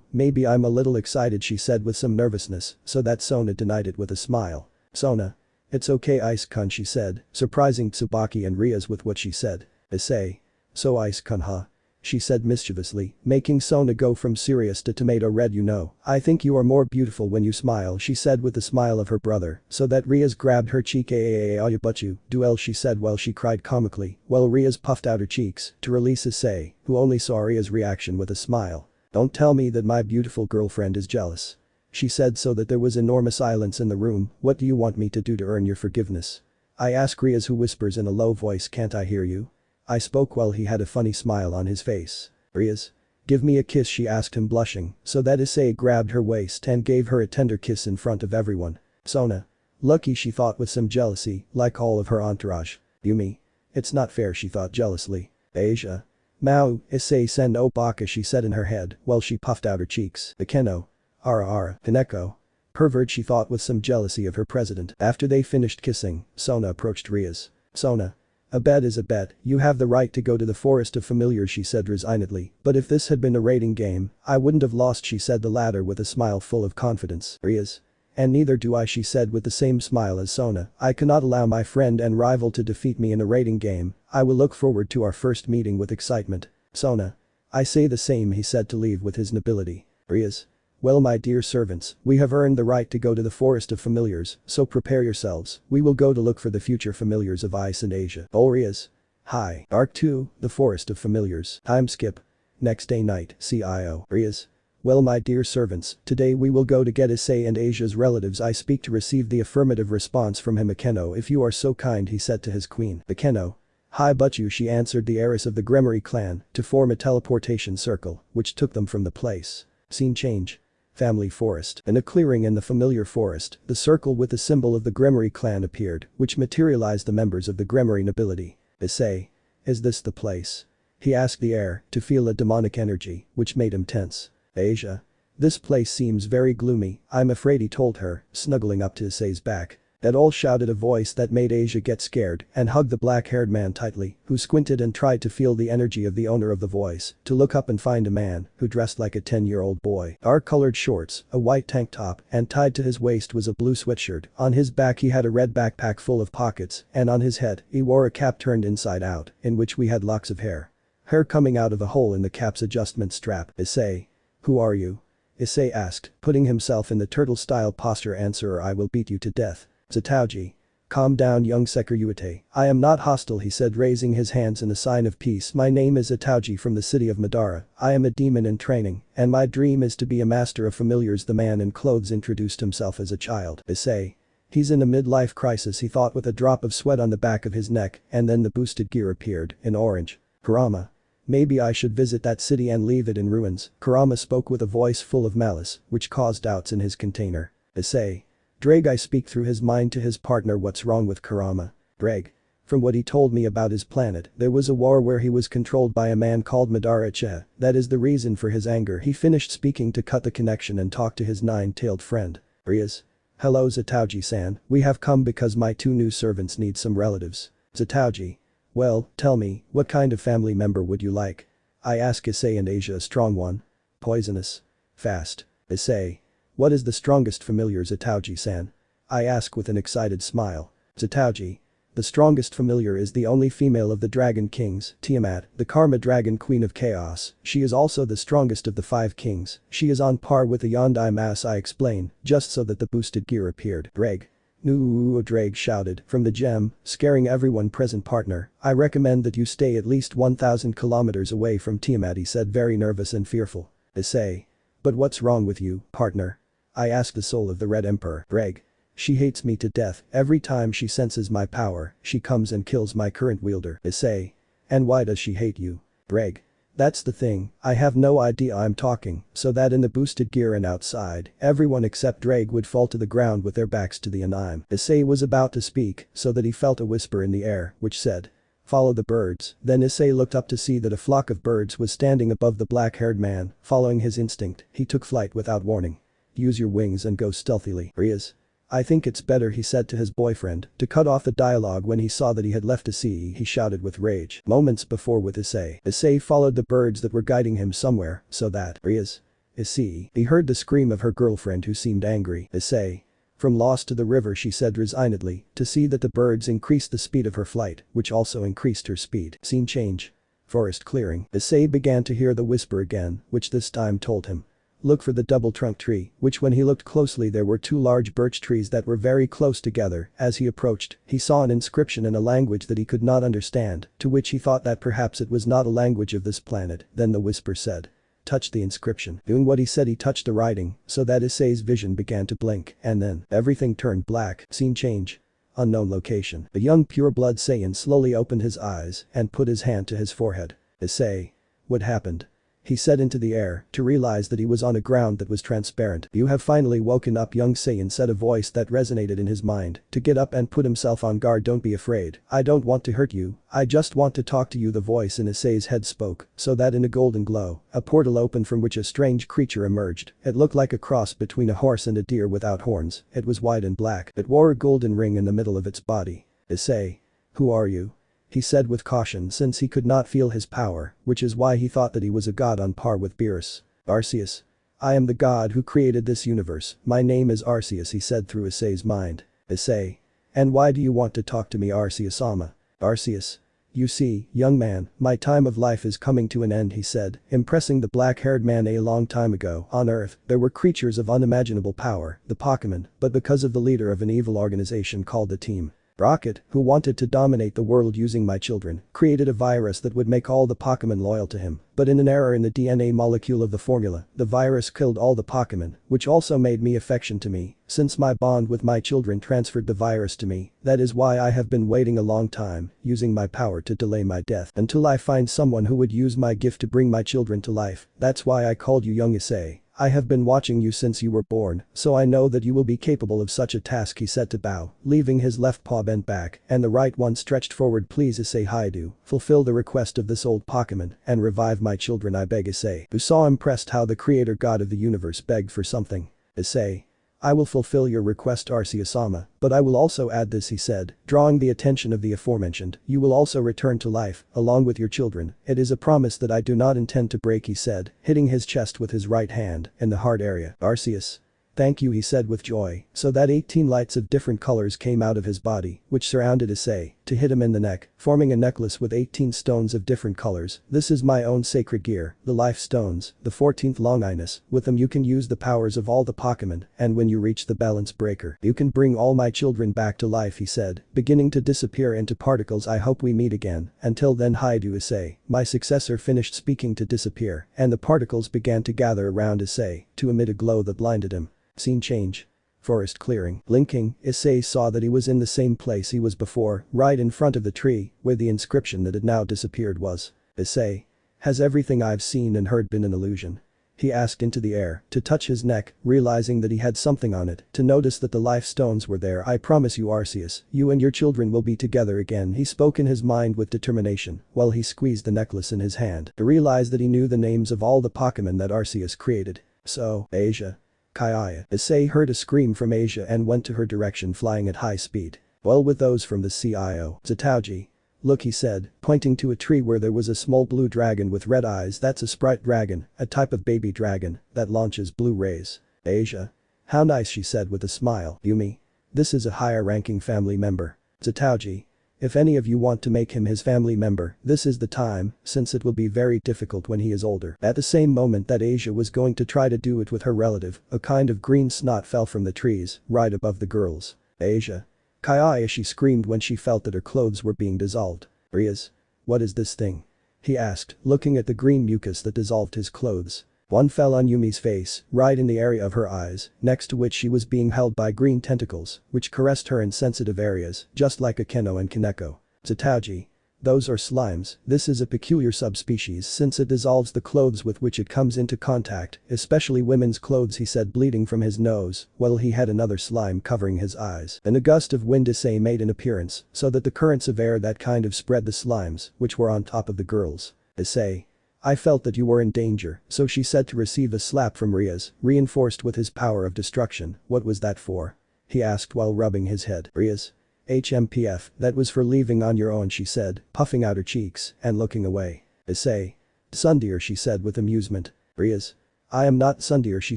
maybe I'm a little excited, she said with some nervousness, so that Sona denied it with a smile. Sona. It's okay, Ice-kun, she said, surprising Tsubaki and Rias with what she said. Issei. So Ice-kun, huh? She said mischievously, making Sona go from serious to tomato red. You know, I think you are more beautiful when you smile, she said with the smile of her brother, so that Rias grabbed her cheek. Butchu, duel, she said while she cried comically, while Rias puffed out her cheeks to release Issei, who only saw Rias' reaction with a smile. Don't tell me that my beautiful girlfriend is jealous. She said, so that there was enormous silence in the room. What do you want me to do to earn your forgiveness? I ask Rias, who whispers in a low voice. Can't I hear you? I spoke while he had a funny smile on his face. Rias. Give me a kiss, she asked him blushing, so that Issei grabbed her waist and gave her a tender kiss in front of everyone. Sona. Lucky, she thought with some jealousy, like all of her entourage. Yumi. It's not fair, she thought jealously. Asia. Mao, Issei sen o baka, she said in her head while she puffed out her cheeks. Akeno. Ara. Kaneko. Pervert, she thought with some jealousy of her president. After they finished kissing, Sona approached Rias. Sona. A bet is a bet, you have the right to go to the forest of familiars, she said resignedly, but if this had been a rating game, I wouldn't have lost, she said the latter with a smile full of confidence. Rias. And neither do I, she said with the same smile as Sona. I cannot allow my friend and rival to defeat me in a raiding game. I will look forward to our first meeting with excitement. Sona. I say the same, he said to leave with his nobility. Rias. Well, my dear servants, we have earned the right to go to the Forest of Familiars, so prepare yourselves. We will go to look for the future familiars of Ice and Asia. Rias. Hi. Arc 2, the Forest of Familiars. Time skip. Next day night, CIO. Rias. Well, my dear servants, today we will go to get Issei and Asia's relatives. I speak to receive the affirmative response from him. Akeno, if you are so kind, he said to his queen. Akeno. Hi Butchu, she answered, the heiress of the Gremory clan, to form a teleportation circle, which took them from the place. Scene change. Family forest. In a clearing in the familiar forest, the circle with the symbol of the Gremory clan appeared, which materialized the members of the Gremory nobility. Issei. Is this the place? He asked the heir, to feel a demonic energy, which made him tense. Asia. This place seems very gloomy, I'm afraid, he told her, snuggling up to Issei's back. That all, shouted a voice that made Asia get scared and hugged the black-haired man tightly, who squinted and tried to feel the energy of the owner of the voice, to look up and find a man who dressed like a 10-year-old boy. Dark-colored shorts, a white tank top, and tied to his waist was a blue sweatshirt. On his back he had a red backpack full of pockets, and on his head he wore a cap turned inside out, in which we had locks of hair. Hair coming out of a hole in the cap's adjustment strap. Issei. Who are you? Issei asked, putting himself in the turtle-style posture. Answer or I will beat you to death. Zataoji. Calm down, young Sekiryuutei. I am not hostile, he said, raising his hands in a sign of peace. My name is Zataoji from the city of Madara. I am a demon in training, and my dream is to be a master of familiars. The man in clothes introduced himself as a child. Issei. He's in a midlife crisis, he thought, with a drop of sweat on the back of his neck, and then the boosted gear appeared, in orange. Kurama. Maybe I should visit that city and leave it in ruins. Kurama spoke with a voice full of malice, which caused doubts in his container. Issei. Drake, I speak through his mind to his partner. What's wrong with Kurama? Drake. From what he told me about his planet, there was a war where he was controlled by a man called Madara. That is the reason for his anger. He finished speaking to cut the connection and talk to his nine-tailed friend. Rias. Hello Zataoji-san, we have come because my two new servants need some relatives. Zataoji. Well, tell me, what kind of family member would you like? I ask. Issei and Asia. A strong one. Poisonous. Fast. Issei. What is the strongest familiar, Zataoji-san? I ask with an excited smile. Zataoji. The strongest familiar is the only female of the Dragon Kings, Tiamat, the Karma Dragon Queen of Chaos. She is also the strongest of the 5 kings. She is on par with the Yondai Mass, I explain, just so that the boosted gear appeared. Drake. No, Drake shouted from the gem, scaring everyone present. Partner, I recommend that you stay at least 1,000 kilometers away from Tiamat, he said, very nervous and fearful. Issei. But what's wrong with you, partner? I asked the soul of the Red Emperor. Drake. She hates me to death. Every time she senses my power, she comes and kills my current wielder. Issei. And why does she hate you? Drake. That's the thing, I have no idea. I'm talking so that in the boosted gear and outside, everyone except Drake would fall to the ground with their backs to the anime. Issei was about to speak so that he felt a whisper in the air which said, follow the birds. Then Issei looked up to see that a flock of birds was standing above the black-haired man. Following his instinct, he took flight without warning. Use your wings and go stealthily. Rias. I think it's better, he said to his boyfriend, to cut off the dialogue when he saw that he had left Issei. He shouted with rage. Moments before with Issei. Issei followed the birds that were guiding him somewhere, so that Rias. Issei. He heard the scream of her girlfriend who seemed angry. Issei. From lost to the river, she said resignedly, to see that the birds increased the speed of her flight, which also increased her speed. Scene change. Forest clearing. Issei began to hear the whisper again, which this time told him. Look for the double trunk tree, which when he looked closely there were 2 large birch trees that were very close together. As he approached, he saw an inscription in a language that he could not understand, to which he thought that perhaps it was not a language of this planet. Then the whisper said, touch the inscription. Doing what he said, he touched the writing, so that Issei's vision began to blink, and then everything turned black. Scene change. Unknown location. A young pure-blood Saiyan slowly opened his eyes and put his hand to his forehead. Issei. What happened? He said into the air, to realize that he was on a ground that was transparent. You have finally woken up, young Saiyan, said a voice that resonated in his mind, to get up and put himself on guard. Don't be afraid, I don't want to hurt you, I just want to talk to you. The voice in Issei's head spoke, so that in a golden glow, a portal opened from which a strange creature emerged. It looked like a cross between a horse and a deer without horns. It was white and black. It wore a golden ring in the middle of its body. Issei. Who are you? He said with caution, since he could not feel his power, which is why he thought that he was a god on par with Beerus. Arceus. I am the god who created this universe, my name is Arceus, he said through Issei's mind. Issei. And why do you want to talk to me, Arceus-sama? Arceus. You see, young man, my time of life is coming to an end, he said, impressing the black-haired man. A long time ago, on Earth, there were creatures of unimaginable power, the Pokémon, but because of the leader of an evil organization called the Team Rocket, who wanted to dominate the world using my children, created a virus that would make all the Pokémon loyal to him, but in an error in the DNA molecule of the formula, the virus killed all the Pokémon, which also made me affection to me, since my bond with my children transferred the virus to me. That is why I have been waiting a long time, using my power to delay my death until I find someone who would use my gift to bring my children to life. That's why I called you young Issei. I have been watching you since you were born, so I know that you will be capable of such a task, he said to bow, leaving his left paw bent back and the right one stretched forward. Please Issei Hyodou, fulfill the request of this old Pokémon and revive my children, I beg. Issei, who saw impressed how the creator god of the universe begged for something. Issei. I will fulfill your request, Arceus-sama, but I will also add this, he said, drawing the attention of the aforementioned. You will also return to life, along with your children. It is a promise that I do not intend to break, he said, hitting his chest with his right hand in the heart area. Arceus. Thank you, he said with joy, so that 18 lights of different colors came out of his body, which surrounded Issei, to hit him in the neck, forming a necklace with 18 stones of different colors. This is my own sacred gear, the life stones, the 14th Longinus. With them you can use the powers of all the Pokémon, and when you reach the balance breaker, you can bring all my children back to life, he said, beginning to disappear into particles. I hope we meet again. Until then, Hyodou. Issei, my successor, finished speaking to disappear, and the particles began to gather around Issei to emit a glow that blinded him. Scene change. Forest clearing. Blinking, Issei saw that he was in the same place he was before, right in front of the tree, where the inscription that had now disappeared was. Issei. Has everything I've seen and heard been an illusion? He asked into the air, to touch his neck, realizing that he had something on it, to notice that the life stones were there. I promise you, Arceus, you and your children will be together again, he spoke in his mind with determination, while he squeezed the necklace in his hand, to realize that he knew the names of all the Pokémon that Arceus created. So, Asia. Kaya. Issei heard a scream from Asia and went to her direction, flying at high speed. Well, with those from the CIO. Zataoji. Look, he said, pointing to a tree where there was a small blue dragon with red eyes. That's a sprite dragon, a type of baby dragon that launches blue rays. Asia. How nice, she said with a smile. Yumi. This is a higher ranking family member. Zataoji. If any of you want to make him his family member, this is the time, since it will be very difficult when he is older. At the same moment that Asia was going to try to do it with her relative, a kind of green snot fell from the trees, right above the girls. Asia. Kaya, she screamed when she felt that her clothes were being dissolved. Rias. What is this thing? He asked, looking at the green mucus that dissolved his clothes. One fell on Yumi's face, right in the area of her eyes, next to which she was being held by green tentacles, which caressed her in sensitive areas, just like a Keno and Kaneko. Zataoji. Those are slimes. This is a peculiar subspecies since it dissolves the clothes with which it comes into contact, especially women's clothes, he said, bleeding from his nose, while he had another slime covering his eyes. In a gust of wind, Issei made an appearance, so that the currents of air that kind of spread the slimes, which were on top of the girls. Issei. I felt that you were in danger, so she said, to receive a slap from Rias, reinforced with his power of destruction. What was that for? He asked while rubbing his head. Rias. HMPF, that was for leaving on your own, she said, puffing out her cheeks and looking away. Issei. Sundeer, she said with amusement. Rias. I am not Sundeer, she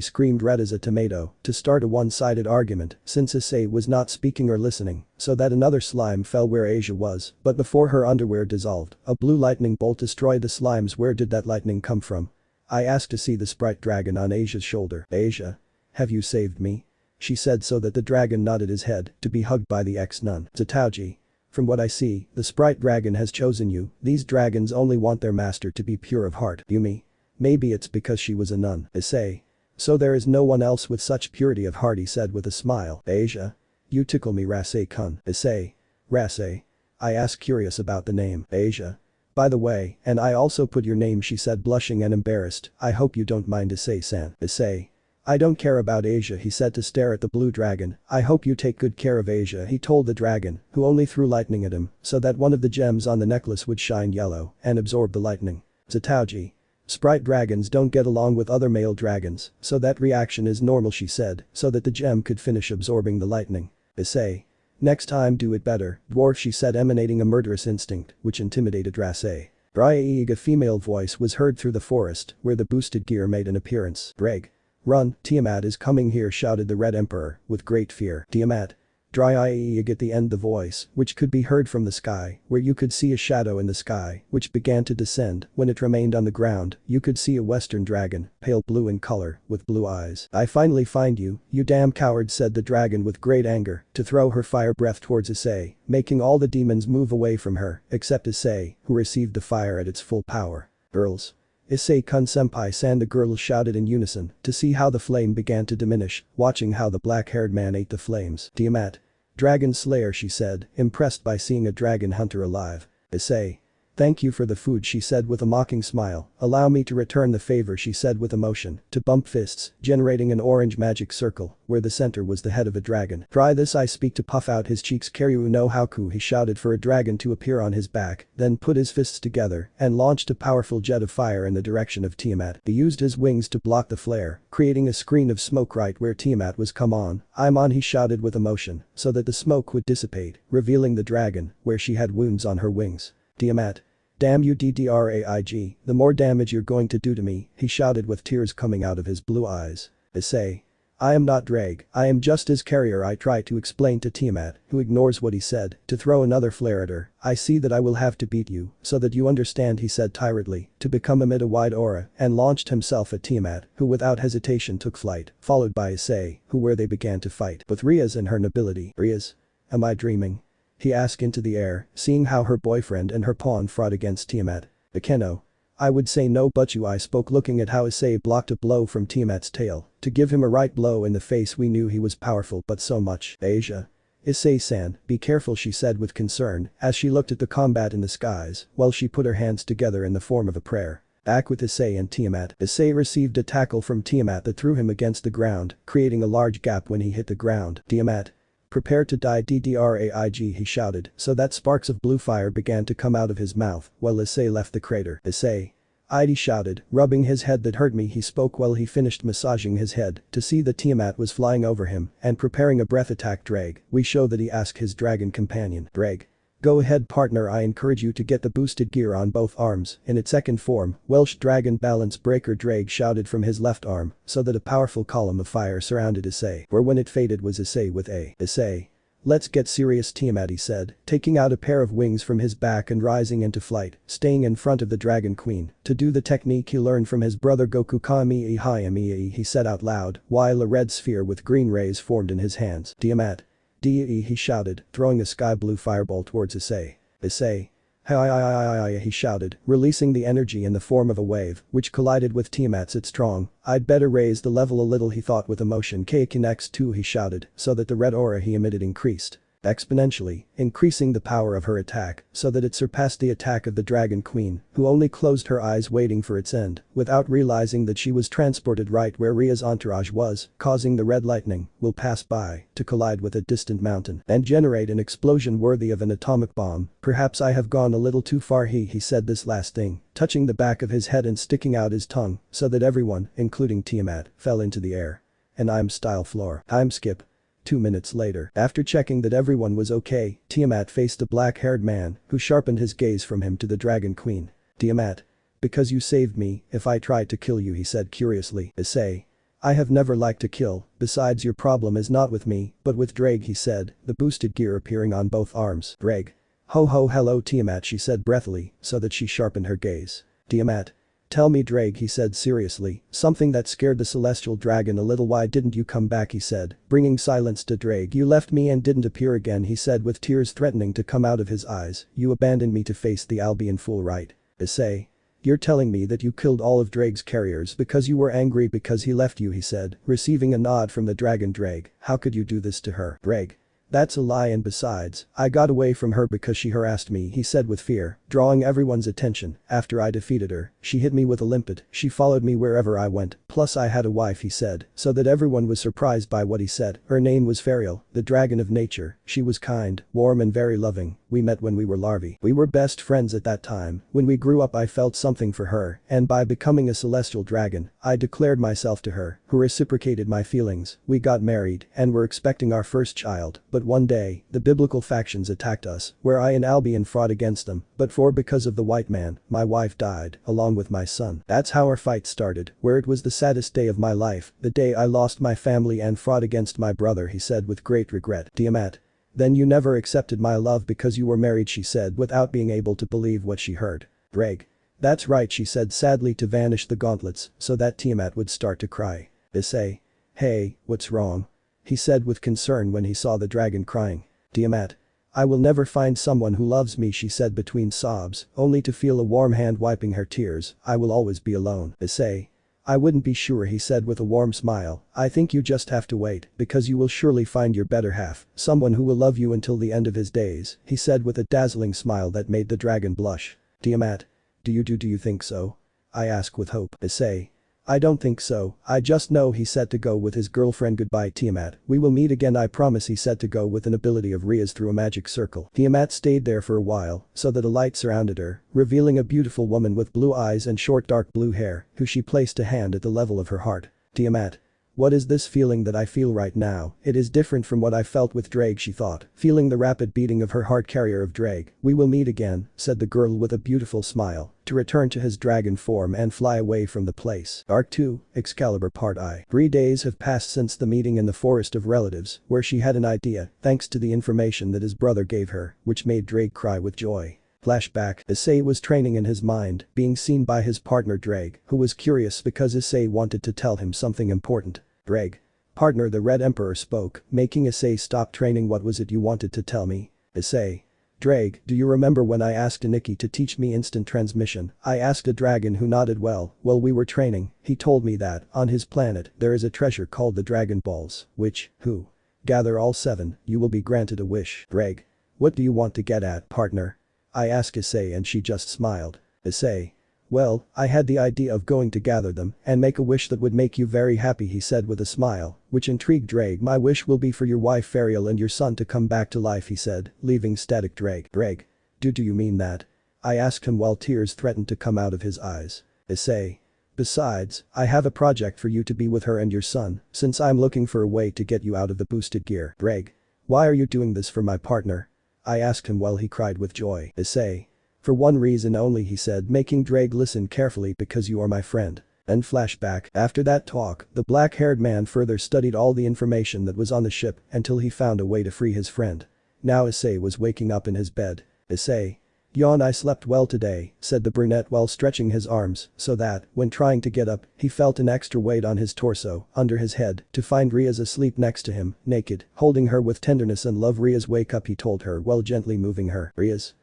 screamed, red as a tomato, to start a one-sided argument, since Issei was not speaking or listening, so that another slime fell where Asia was, but before her underwear dissolved, a blue lightning bolt destroyed the slimes. Where did that lightning come from? I asked to see the sprite dragon on Asia's shoulder. Asia. Have you saved me? She said, so that the dragon nodded his head, to be hugged by the ex-nun. Zataoji. From what I see, the sprite dragon has chosen you. These dragons only want their master to be pure of heart. Yumi. Maybe it's because she was a nun. Issei. So there is no one else with such purity of heart, he said with a smile. Asia. You tickle me, Rasei-kun. Issei. Rasei. I asked, curious about the name. Asia. By the way, and I also put your name, she said, blushing and embarrassed. I hope you don't mind, Issei-san. Issei. I don't care about Asia, he said, to stare at the blue dragon. I hope you take good care of Asia, he told the dragon, who only threw lightning at him, so that one of the gems on the necklace would shine yellow and absorb the lightning. Zataoji. Sprite dragons don't get along with other male dragons, so that reaction is normal, she said, so that the gem could finish absorbing the lightning. Issei. Next time do it better, dwarf, she said, emanating a murderous instinct, which intimidated Rasei. Braiig, a female voice was heard through the forest, where the boosted gear made an appearance. Greg. "Run, Tiamat is coming here," shouted the Red Emperor, with great fear. "Tiamat." Dry eye at the end the voice, which could be heard from the sky, where you could see a shadow in the sky, which began to descend. When it remained on the ground, you could see a western dragon, pale blue in color, with blue eyes. "I finally find you, you damn coward," said the dragon with great anger, to throw her fire breath towards Issei, making all the demons move away from her, except Issei, who received the fire at its full power. "Girls. Issei-kun senpai-san," the girls shouted in unison, to see how the flame began to diminish, watching how the black-haired man ate the flames. "Tiamat. Dragon Slayer," she said, impressed by seeing a dragon hunter alive. "Issei. Thank you for the food," she said with a mocking smile. "Allow me to return the favor," she said with emotion, to bump fists, generating an orange magic circle, where the center was the head of a dragon. "Try this, I speak," to puff out his cheeks. "Kiryu no Haku," he shouted for a dragon to appear on his back, then put his fists together and launched a powerful jet of fire in the direction of Tiamat. He used his wings to block the flare, creating a screen of smoke right where Tiamat was. "Come on, I'm on," he shouted with emotion, so that the smoke would dissipate, revealing the dragon, where she had wounds on her wings. "Tiamat. Damn you DDRAIG, the more damage you're going to do to me," he shouted with tears coming out of his blue eyes. "Issei. I am not Drag, I am just his carrier," I try to explain to Tiamat, who ignores what he said, to throw another flare at her. "I see that I will have to beat you, so that you understand," he said tiredly, to become amid a wide aura and launched himself at Tiamat, who without hesitation took flight, followed by Issei, where they began to fight with Rias and her nobility. "Rias? Am I dreaming?" he asked into the air, seeing how her boyfriend and her pawn fought against Tiamat. "Akeno. I would say no, but you," I spoke, looking at how Issei blocked a blow from Tiamat's tail to give him a right blow in the face. "We knew he was powerful, but so much." "Asia. Issei-san, be careful," she said with concern as she looked at the combat in the skies while she put her hands together in the form of a prayer. Back with Issei and Tiamat. Issei received a tackle from Tiamat that threw him against the ground, creating a large gap when he hit the ground. "Tiamat. Prepare to die DDRAIG," he shouted, so that sparks of blue fire began to come out of his mouth while Issei left the crater. "Issei. He shouted, rubbing his head. "That hurt me," he spoke while he finished massaging his head to see that Tiamat was flying over him and preparing a breath attack. "Drag, we show that," he asked his dragon companion. "Drag. Go ahead, partner, I encourage you to get the boosted gear on both arms." In its second form, Welsh Dragon Balance Breaker, Drag shouted from his left arm so that a powerful column of fire surrounded Issei, where when it faded was Issei with a "Issei. Let's get serious, Tiamat," he said, taking out a pair of wings from his back and rising into flight, staying in front of the Dragon Queen to do the technique he learned from his brother Goku. "Kami Ihayami," he said out loud while a red sphere with green rays formed in his hands. "Tiamat. Dee," he shouted, throwing a sky blue fireball towards Issei. "Issei. Hi," he shouted, releasing the energy in the form of a wave, which collided with Tiamat's. "It's strong. I'd better raise the level a little," he thought with emotion. "K-Kinex 2," he shouted, so that the red aura he emitted increased exponentially, increasing the power of her attack so that it surpassed the attack of the Dragon Queen, who only closed her eyes waiting for its end, without realizing that she was transported right where Ria's entourage was, causing the red lightning will pass by to collide with a distant mountain and generate an explosion worthy of an atomic bomb. "Perhaps I have gone a little too far," he said this last thing, touching the back of his head and sticking out his tongue so that everyone, including Tiamat, fell into the air. And I'm style floor. Time skip. 2 minutes later, after checking that everyone was okay, Tiamat faced the black-haired man, who sharpened his gaze from him to the Dragon Queen. "Tiamat. Because you saved me, if I tried to kill you," he said curiously. "Issei. I have never liked to kill, besides your problem is not with me, but with Drag," he said, the boosted gear appearing on both arms. "Drag. Ho ho hello Tiamat," she said breathily, so that she sharpened her gaze. "Tiamat. Tell me, Drag," he said seriously, something that scared the celestial dragon a little. "Why didn't you come back?" he said, bringing silence to Drag. "You left me and didn't appear again," he said with tears threatening to come out of his eyes. "You abandoned me to face the Albion fool, right? Issei. You're telling me that you killed all of Drag's carriers because you were angry because he left you," he said, receiving a nod from the dragon. "Drag, how could you do this to her?" "Drag. That's a lie, and besides, I got away from her because she harassed me," he said with fear, drawing everyone's attention. "After I defeated her, she hit me with a limpet, she followed me wherever I went, plus I had a wife," he said, so that everyone was surprised by what he said. "Her name was Fariel, the dragon of nature. She was kind, warm and very loving. We met when we were larvae. We were best friends at that time. When we grew up I felt something for her, and by becoming a celestial dragon, I declared myself to her, who reciprocated my feelings. We got married and were expecting our first child, but one day, the biblical factions attacked us, where I and Albion fought against them, but for Before because of the white man, my wife died, along with my son. That's how our fight started, where it was the saddest day of my life, the day I lost my family and fought against my brother, he said with great regret. Tiamat. Then you never accepted my love because you were married, she said without being able to believe what she heard. Dreg. That's right, she said sadly to vanish the gauntlets so that Tiamat would start to cry. Issei. Hey, what's wrong? He said with concern when he saw the dragon crying. Tiamat. I will never find someone who loves me, she said between sobs, only to feel a warm hand wiping her tears. I will always be alone. Issei. I wouldn't be sure, he said with a warm smile. I think you just have to wait, because you will surely find your better half, someone who will love you until the end of his days, he said with a dazzling smile that made the dragon blush. Tiamat. Do you think so? I ask with hope. Issei. I don't think so, I just know he said to go with his girlfriend. Goodbye Tiamat, we will meet again, I promise, he said to go with an ability of Rias through a magic circle. Tiamat stayed there for a while, so that a light surrounded her, revealing a beautiful woman with blue eyes and short dark blue hair, who she placed a hand at the level of her heart. Tiamat. What is this feeling that I feel right now? It is different from what I felt with Dreg, she thought, feeling the rapid beating of her heart. Carrier of Dreg, we will meet again, said the girl with a beautiful smile, to return to his dragon form and fly away from the place. Arc 2, Excalibur Part I. 3 days have passed since the meeting in the Forest of Relatives, where she had an idea, thanks to the information that his brother gave her, which made Dreg cry with joy. Flashback. Issei was training in his mind, being seen by his partner Dreg, who was curious because Issei wanted to tell him something important. Dreg. Partner, the Red Emperor spoke, making Issei stop training. What was it you wanted to tell me? Issei. Dreg, do you remember when I asked Aniki to teach me instant transmission? I asked a dragon who nodded well, while we were training, he told me that, on his planet, there is a treasure called the Dragon Balls, which, who? Gather all 7, you will be granted a wish. Dreg. What do you want to get at, partner? I asked Issei and she just smiled. Issei. Well, I had the idea of going to gather them and make a wish that would make you very happy, he said with a smile, which intrigued Dreg. My wish will be for your wife Fariel and your son to come back to life, he said, leaving static Dreg. Dreg. Do you mean that? I asked him while tears threatened to come out of his eyes. Issei. Besides, I have a project for you to be with her and your son, since I'm looking for a way to get you out of the boosted gear. Dreg. Why are you doing this for my partner? I asked him while he cried with joy. Issei. For one reason only, he said, making Dreg listen carefully, because you are my friend. And flashback. After that talk, the black-haired man further studied all the information that was on the ship until he found a way to free his friend. Now Issei was waking up in his bed. Issei. Yawn. I slept well today, said the brunette while stretching his arms so that, when trying to get up, he felt an extra weight on his torso, under his head, to find Rias asleep next to him, naked, holding her with tenderness and love. Rias, wake up, he told her while gently moving her. Rias.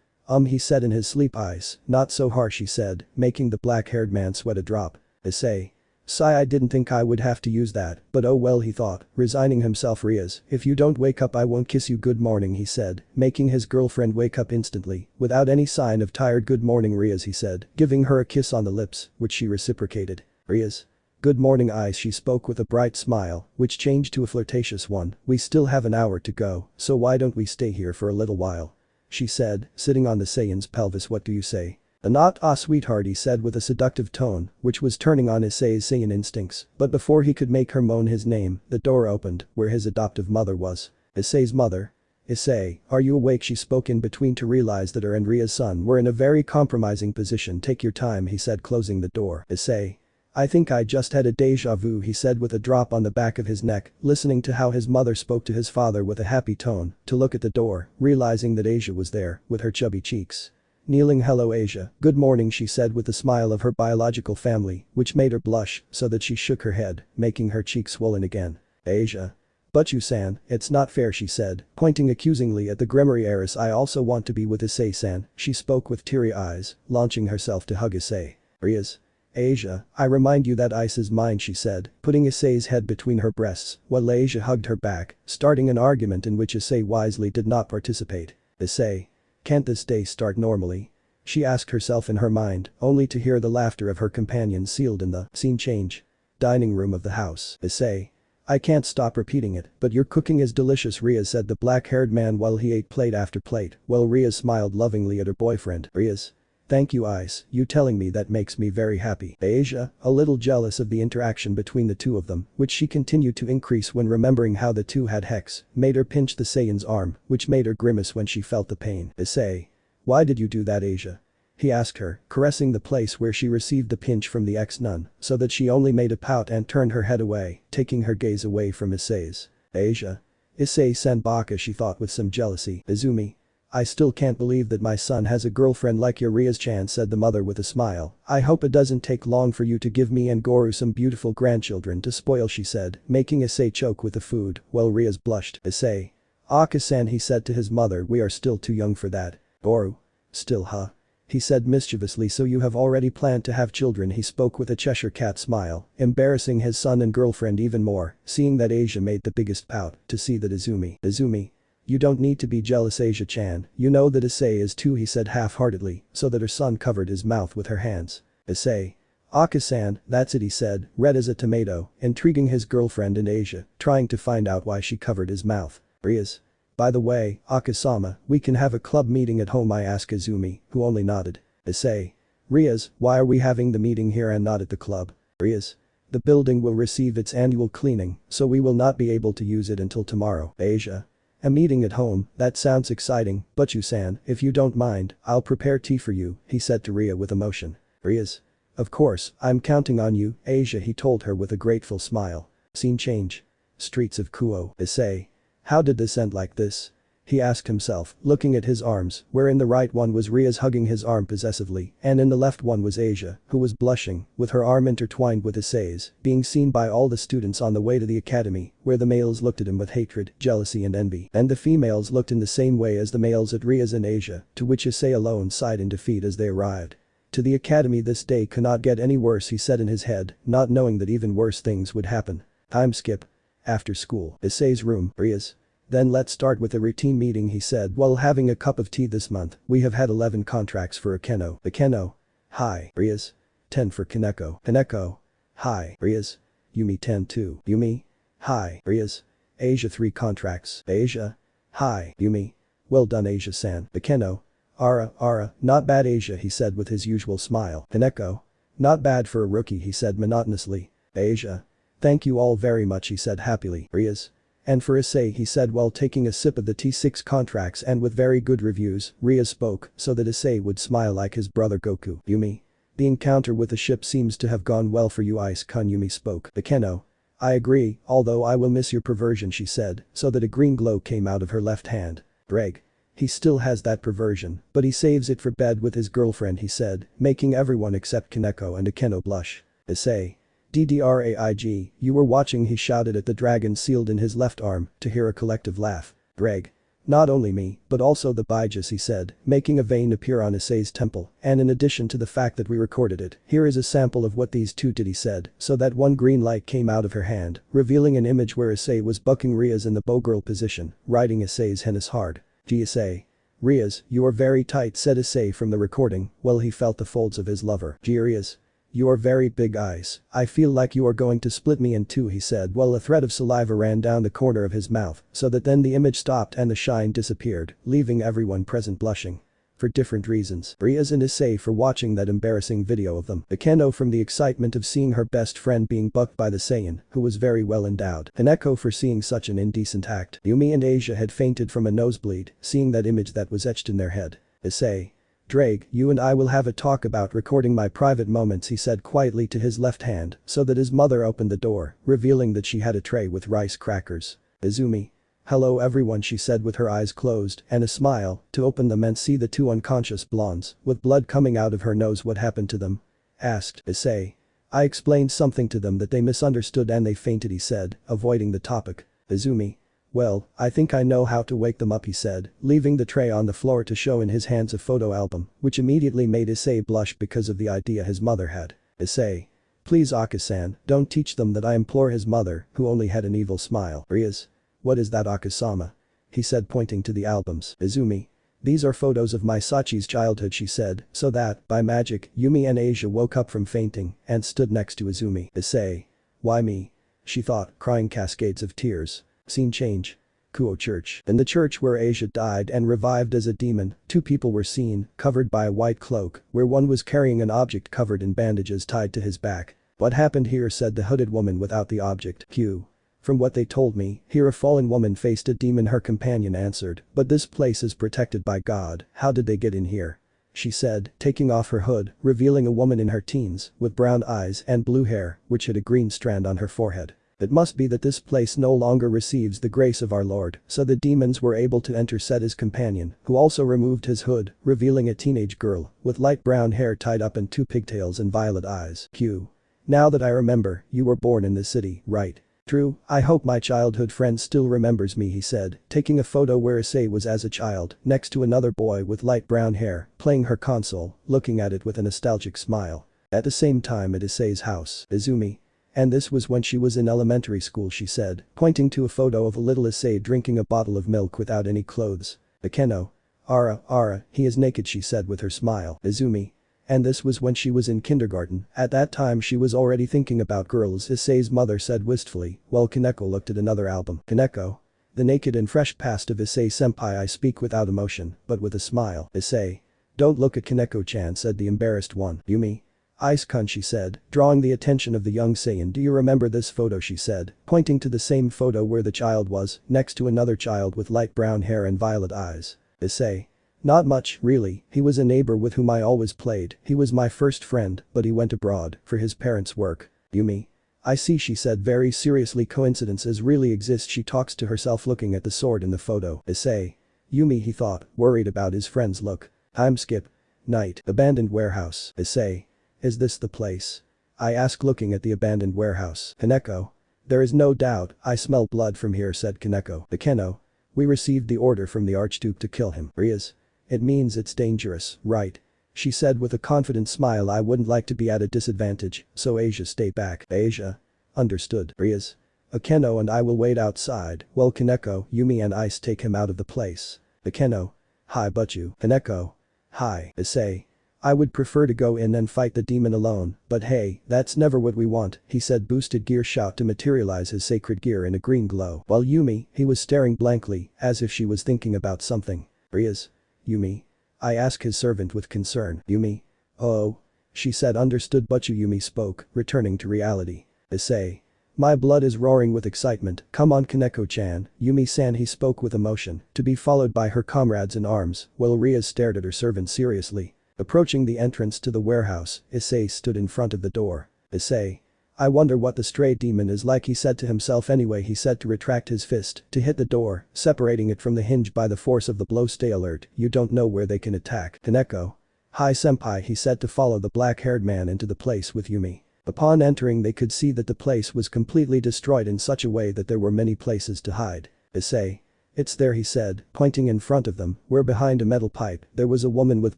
He said in his sleep. Eyes. Not so harsh, he said, making the black-haired man sweat a drop. Issei. Sigh. I didn't think I would have to use that, but oh well, he thought, resigning himself. Rias, if you don't wake up I won't kiss you. Good morning, he said, making his girlfriend wake up instantly, without any sign of tired. Good morning, Rias, he said, giving her a kiss on the lips, which she reciprocated. Rias. Good morning, Ice, she spoke with a bright smile, which changed to a flirtatious one. We still have an hour to go, so why don't we stay here for a little while? She said, sitting on the Saiyan's pelvis. What do you say? Not sweetheart, he said with a seductive tone, which was turning on Issei's Saiyan instincts, but before he could make her moan his name, the door opened, where his adoptive mother was. Issei's mother. Issei, are you awake? She spoke in between to realize that her and Ria's son were in a very compromising position. Take your time, he said, closing the door. Issei. I think I just had a déjà vu, he said with a drop on the back of his neck, listening to how his mother spoke to his father with a happy tone, to look at the door, realizing that Asia was there, with her chubby cheeks. Kneeling. Hello Asia. Good morning, she said with a smile of her biological family, which made her blush so that she shook her head, making her cheeks swollen again. Asia. But you-san, it's not fair, she said, pointing accusingly at the Grimoire heiress. I also want to be with Issei-san, she spoke with teary eyes, launching herself to hug Issei. Rias. Asia, I remind you that Ice is mine, she said, putting Issei's head between her breasts, while Asia hugged her back, starting an argument in which Issei wisely did not participate. Issei. Can't this day start normally? She asked herself in her mind, only to hear the laughter of her companion sealed in the scene change. Dining room of the house. Issei. I can't stop repeating it, but your cooking is delicious, Rias, said the black-haired man while he ate plate after plate, while Rias smiled lovingly at her boyfriend. Rias. Thank you, Ice, you telling me that makes me very happy. Asia, a little jealous of the interaction between the two of them, which she continued to increase when remembering how the two had hex, made her pinch the Saiyan's arm, which made her grimace when she felt the pain. Issei. Why did you do that, Asia? he asked her, caressing the place where she received the pinch from the ex-nun, so that she only made a pout and turned her head away, taking her gaze away from Issei's. Asia. Issei-san baka, she thought with some jealousy. Izumi. I still can't believe that my son has a girlfriend like your Rias-chan, said the mother with a smile. I hope it doesn't take long for you to give me and Goru some beautiful grandchildren to spoil, she said, making Issei choke with the food, while Rias blushed. Issei. Aka-san, he said to his mother, we are still too young for that. Goru. Still, huh? He said mischievously, so you have already planned to have children, he spoke with a Cheshire cat smile, embarrassing his son and girlfriend even more, seeing that Asia made the biggest pout, to see that Izumi. You don't need to be jealous, Asia-chan, you know that Issei is too, he said half-heartedly, so that her son covered his mouth with her hands. Issei. Aka-san, that's it, he said, red as a tomato, intriguing his girlfriend and Asia, trying to find out why she covered his mouth. Rias. By the way, Aka-sama, we can have a club meeting at home, I asked Izumi, who only nodded. Issei. Rias, why are we having the meeting here and not at the club? Rias. The building will receive its annual cleaning, so we will not be able to use it until tomorrow. Asia. A meeting at home, that sounds exciting, but you-san, if you don't mind, I'll prepare tea for you, he said to Ria with emotion. Rias. Of course, I'm counting on you, Asia, he told her with a grateful smile. Scene change. Streets of Kuo. Issei. How did this end like this? He asked himself, looking at his arms, where in the right one was Rias hugging his arm possessively, and in the left one was Asia, who was blushing, with her arm intertwined with Issei's, being seen by all the students on the way to the academy, where the males looked at him with hatred, jealousy and envy, and the females looked in the same way as the males at Rias and Asia, to which Issei alone sighed in defeat as they arrived. To the academy, this day cannot get any worse, he said in his head, not knowing that even worse things would happen. Time skip. After school. Issei's room. Rias. Then let's start with a routine meeting, he said while having a cup of tea. This month, we have had 11 contracts for Akeno. Akeno. Hi. Rias. 10 for Kaneko. Kaneko. Hi. Rias. Yumi 10 too. Yumi. Hi. Rias. Asia 3 contracts. Asia. Hi. Yumi. Well done, Asia-san. Akeno. Ara, not bad, Asia, he said with his usual smile. Kaneko. Not bad for a rookie, he said monotonously. Asia. Thank you all very much, he said happily. Rias. And for Issei, he said while taking a sip of the tea. 6 contracts and with very good reviews. Rias spoke so that Issei would smile like his brother Goku. Yumi. The encounter with the ship seems to have gone well for you, Ice-kun, Yumi spoke. Akeno. I agree, although I will miss your perversion, she said, so that a green glow came out of her left hand. Greg. He still has that perversion, but he saves it for bed with his girlfriend, he said, making everyone except Kaneko and Akeno blush. Issei. DDRAIG, you were watching, he shouted at the dragon sealed in his left arm, to hear a collective laugh. Greg. Not only me, but also the Bijas, he said, making a vein appear on Issei's temple, and in addition to the fact that we recorded it, here is a sample of what these two did, he said, so that one green light came out of her hand, revealing an image where Issei was bucking Rias in the bowgirl position, riding Issei's hennis hard. Gee, Issei. Rias, you are very tight, said Issei from the recording, while he felt the folds of his lover. Gee, Rias. Your very big eyes. I feel like you are going to split me in two, he said while a thread of saliva ran down the corner of his mouth, so that then the image stopped and the shine disappeared, leaving everyone present blushing. For different reasons. Rias and Issei for watching that embarrassing video of them. Akeno from the excitement of seeing her best friend being bucked by the Saiyan, who was very well endowed. Kaneko for seeing such an indecent act. Yumi and Asia had fainted from a nosebleed, seeing that image that was etched in their head. Issei. Drake, you and I will have a talk about recording my private moments, he said quietly to his left hand, so that his mother opened the door, revealing that she had a tray with rice crackers. Izumi. Hello everyone, she said with her eyes closed and a smile, to open them and see the two unconscious blondes, with blood coming out of her nose. What happened to them? Asked Issei. I explained something to them that they misunderstood and they fainted, he said, avoiding the topic. Izumi. Well, I think I know how to wake them up, he said, leaving the tray on the floor to show in his hands a photo album, which immediately made Issei blush because of the idea his mother had. Issei. Please Aka-san, don't teach them that, I implore his mother, who only had an evil smile. Rias. What is that, Aka-sama? He said pointing to the albums. Izumi. These are photos of my Sachi's childhood, she said, so that, by magic, Yumi and Asia woke up from fainting and stood next to Izumi. Issei. Why me? She thought, crying cascades of tears. Scene change. Kuo Church. In the church where Asia died and revived as a demon, 2 people were seen, covered by a white cloak, where one was carrying an object covered in bandages tied to his back. What happened here, said the hooded woman without the object. Q. From what they told me, here a fallen woman faced a demon, her companion answered, but this place is protected by God, how did they get in here? she said, taking off her hood, revealing a woman in her teens, with brown eyes and blue hair, which had a green strand on her forehead. It must be that this place no longer receives the grace of our Lord, so the demons were able to enter, said his companion, who also removed his hood, revealing a teenage girl, with light brown hair tied up and two pigtails and violet eyes. Q. Now that I remember, you were born in this city, right? True, I hope my childhood friend still remembers me, he said, taking a photo where Issei was as a child, next to another boy with light brown hair, playing her console, looking at it with a nostalgic smile. At the same time at Issei's house, Izumi. And this was when she was in elementary school, she said, pointing to a photo of a little Issei drinking a bottle of milk without any clothes. Akeno. Ara, he is naked, she said with her smile. Izumi. And this was when she was in kindergarten. At that time she was already thinking about girls, Issei's mother said wistfully, while Kaneko looked at another album. Kaneko. The naked and fresh past of Issei-senpai. I speak without emotion, but with a smile. Issei. Don't look at Kaneko-chan, said the embarrassed one. Yumi. Ice-kun, she said, drawing the attention of the young Saiyan. Do you remember this photo, she said, pointing to the same photo where the child was, next to another child with light brown hair and violet eyes. Issei. Not much, really, he was a neighbor with whom I always played, he was my first friend, but he went abroad, for his parents' work. Yumi. I see, she said very seriously. Coincidences really exist, she talks to herself looking at the sword in the photo. Issei. Yumi, he thought, worried about his friend's look. Time skip. Night. Abandoned warehouse. Issei. Is this the place? I ask, looking at the abandoned warehouse. Kaneko. There is no doubt, I smell blood from here, said Kaneko. Akeno. We received the order from the Archduke to kill him. Rias. It means it's dangerous, right? She said with a confident smile. I wouldn't like to be at a disadvantage, so Asia, stay back. Asia. Understood. Rias. Akeno and I will wait outside, while Kaneko, Yumi and Ice take him out of the place. Akeno. Hi, but you. Kaneko. Hi. Issei. I would prefer to go in and fight the demon alone, but hey, that's never what we want, he said. Boosted gear shout to materialize his sacred gear in a green glow. While Yumi, he was staring blankly, as if she was thinking about something. Rias. Yumi. I ask his servant with concern. Yumi. Oh. She said understood, but Yumi spoke, returning to reality. Issei. My blood is roaring with excitement, come on Kaneko-chan, Yumi-san, he spoke with emotion, to be followed by her comrades in arms, while Rias stared at her servant seriously. Approaching the entrance to the warehouse, Issei stood in front of the door. Issei. I wonder what the stray demon is like, he said to himself. Anyway, he said to retract his fist, to hit the door, separating it from the hinge by the force of the blow. Stay alert, you don't know where they can attack. Kaneko. Hi senpai, he said to follow the black-haired man into the place with Yumi. Upon entering they could see that the place was completely destroyed in such a way that there were many places to hide. Issei. It's there, he said, pointing in front of them, where behind a metal pipe, there was a woman with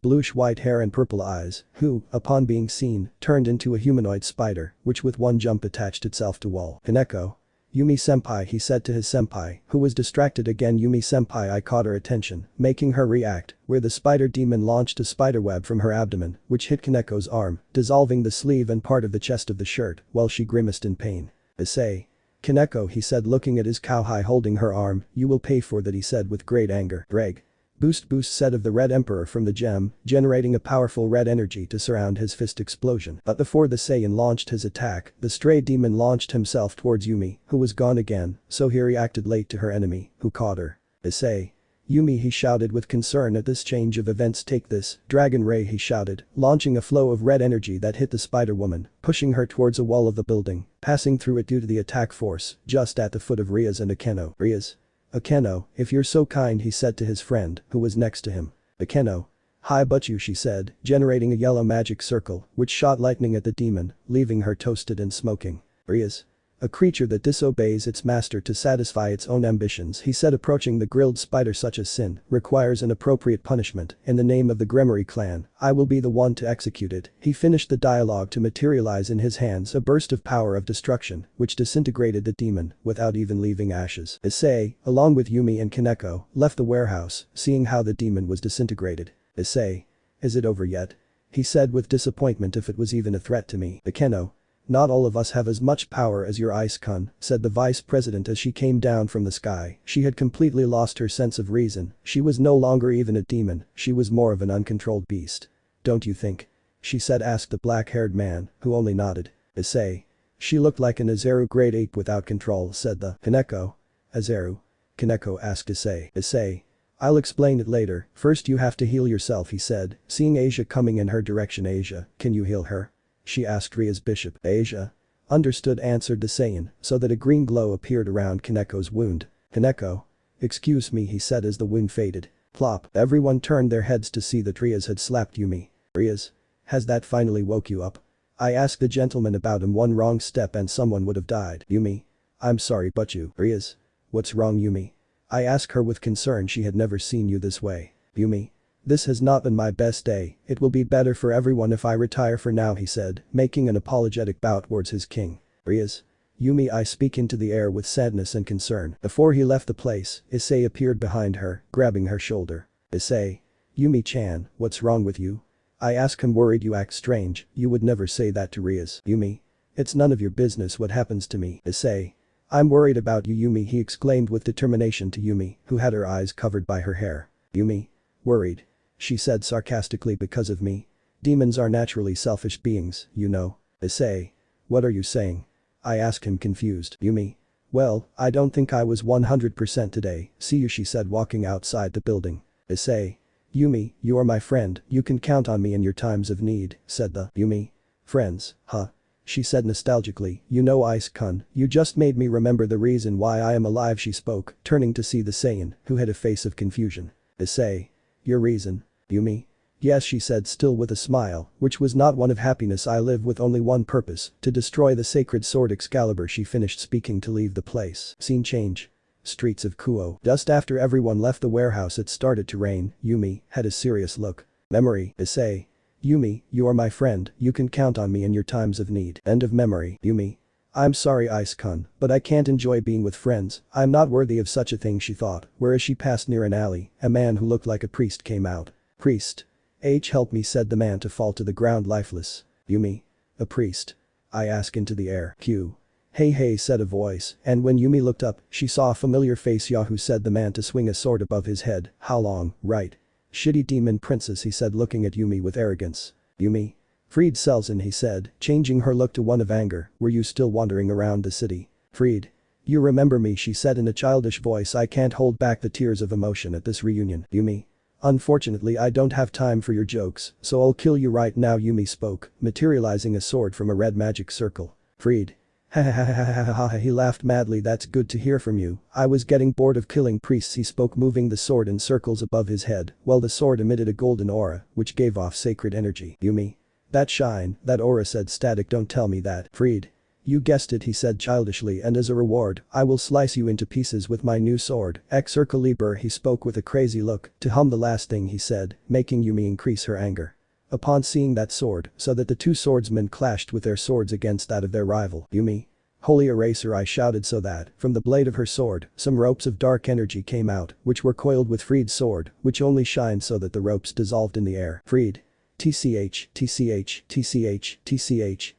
bluish-white hair and purple eyes, who, upon being seen, turned into a humanoid spider, which with one jump attached itself to wall. Kaneko. Yumi-senpai, he said to his senpai, who was distracted again. Yumi-senpai, I caught her attention, making her react, where the spider demon launched a spiderweb from her abdomen, which hit Kaneko's arm, dissolving the sleeve and part of the chest of the shirt, while she grimaced in pain. Issei. Kaneko, he said looking at his cowhide holding her arm, you will pay for that, he said with great anger. Dreg. Boost said of the Red Emperor from the gem, generating a powerful red energy to surround his fist explosion. But before the Saiyan launched his attack, the stray demon launched himself towards Yumi, who was gone again, so he reacted late to her enemy, who caught her. Issei. Yumi, he shouted with concern at this change of events. Take this, Dragon Ray, he shouted, launching a flow of red energy that hit the spider woman, pushing her towards a wall of the building, passing through it due to the attack force, just at the foot of Rias and Akeno. Rias. Akeno, if you're so kind, he said to his friend, who was next to him. Akeno. Hi but you, she said, generating a yellow magic circle, which shot lightning at the demon, leaving her toasted and smoking. Rias. A creature that disobeys its master to satisfy its own ambitions, he said, approaching the grilled spider. Such a sin requires an appropriate punishment. In the name of the Gremory clan, I will be the one to execute it. He finished the dialogue to materialize in his hands a burst of power of destruction, which disintegrated the demon, without even leaving ashes. Issei, along with Yumi and Kaneko, left the warehouse, seeing how the demon was disintegrated. Issei. Is it over yet? He said with disappointment. If it was even a threat to me. Akeno. Not all of us have as much power as your Ice-kun, said the vice president as she came down from the sky. She had completely lost her sense of reason, she was no longer even a demon, she was more of an uncontrolled beast. Don't you think? She said, asked the black-haired man, who only nodded. Issei. She looked like an Azeru great ape without control, said the Kaneko. Azeru? Kaneko asked Issei. Issei. I'll explain it later, first you have to heal yourself he said, seeing Asia coming in her direction. Asia, can you heal her? She asked Rias Bishop. Asia? Understood answered the Saiyan, so that a green glow appeared around Kaneko's wound. Kaneko? Excuse me he said as the wound faded. Plop, everyone turned their heads to see that Rias had slapped Yumi. Rias? Has that finally woke you up? I asked the gentleman about him, one wrong step and someone would have died. Yumi? I'm sorry but you. Rias? What's wrong Yumi? I asked her with concern, she had never seen you this way. Yumi? This has not been my best day, it will be better for everyone if I retire for now he said, making an apologetic bow towards his king. Rias? Yumi I speak into the air with sadness and concern. Before he left the place, Issei appeared behind her, grabbing her shoulder. Issei? Yumi-chan, what's wrong with you? I ask him worried. You act strange, you would never say that to Rias. Yumi? It's none of your business what happens to me. Issei? I'm worried about you Yumi he exclaimed with determination to Yumi, who had her eyes covered by her hair. Yumi? Worried? She said sarcastically because of me? Demons are naturally selfish beings, you know. Issei? What are you saying? I asked him confused. Yumi? Well, I don't think I was 100% today, see you she said walking outside the building. Issei? Yumi, you are my friend, you can count on me in your times of need, said the Yumi. Friends, huh? She said nostalgically, you know Ice-kun, you just made me remember the reason why I am alive she spoke, turning to see the Saiyan, who had a face of confusion. Issei? Your reason? Yumi? Yes she said still with a smile, which was not one of happiness. I live with only one purpose, to destroy the sacred sword Excalibur. She finished speaking to leave the place. Scene change. Streets of Kuo. Just after everyone left the warehouse it started to rain. Yumi had a serious look. Memory. Issei? Yumi, you are my friend, you can count on me in your times of need. End of memory. Yumi? I'm sorry Ice-kun, but I can't enjoy being with friends, I'm not worthy of such a thing she thought, whereas she passed near an alley, a man who looked like a priest came out. Priest? Help me said the man to fall to the ground lifeless. Yumi? A priest? I asked into the air. Q. Hey said a voice, and when Yumi looked up, she saw a familiar face. Yahoo said the man to swing a sword above his head. How long, right? Shitty demon princess he said looking at Yumi with arrogance. Yumi? Freed Selzen he said, changing her look to one of anger, were you still wandering around the city? Freed? You remember me she said in a childish voice. I can't hold back the tears of emotion at this reunion. Yumi? Unfortunately I don't have time for your jokes, so I'll kill you right now Yumi spoke, materializing a sword from a red magic circle. Freed? Ha he laughed madly. That's good to hear from you, I was getting bored of killing priests he spoke, moving the sword in circles above his head, while the sword emitted a golden aura, which gave off sacred energy. Yumi? That shine, that aura said static. Don't tell me that. Freed? You guessed it he said childishly, and as a reward, I will slice you into pieces with my new sword. Excalibur he spoke with a crazy look, to hum the last thing he said, making Yumi increase her anger. Upon seeing that sword, so that the two swordsmen clashed with their swords against that of their rival. Yumi? Holy eraser I shouted so that, from the blade of her sword, some ropes of dark energy came out, which were coiled with Freed's sword, which only shined so that the ropes dissolved in the air. Freed? TCH,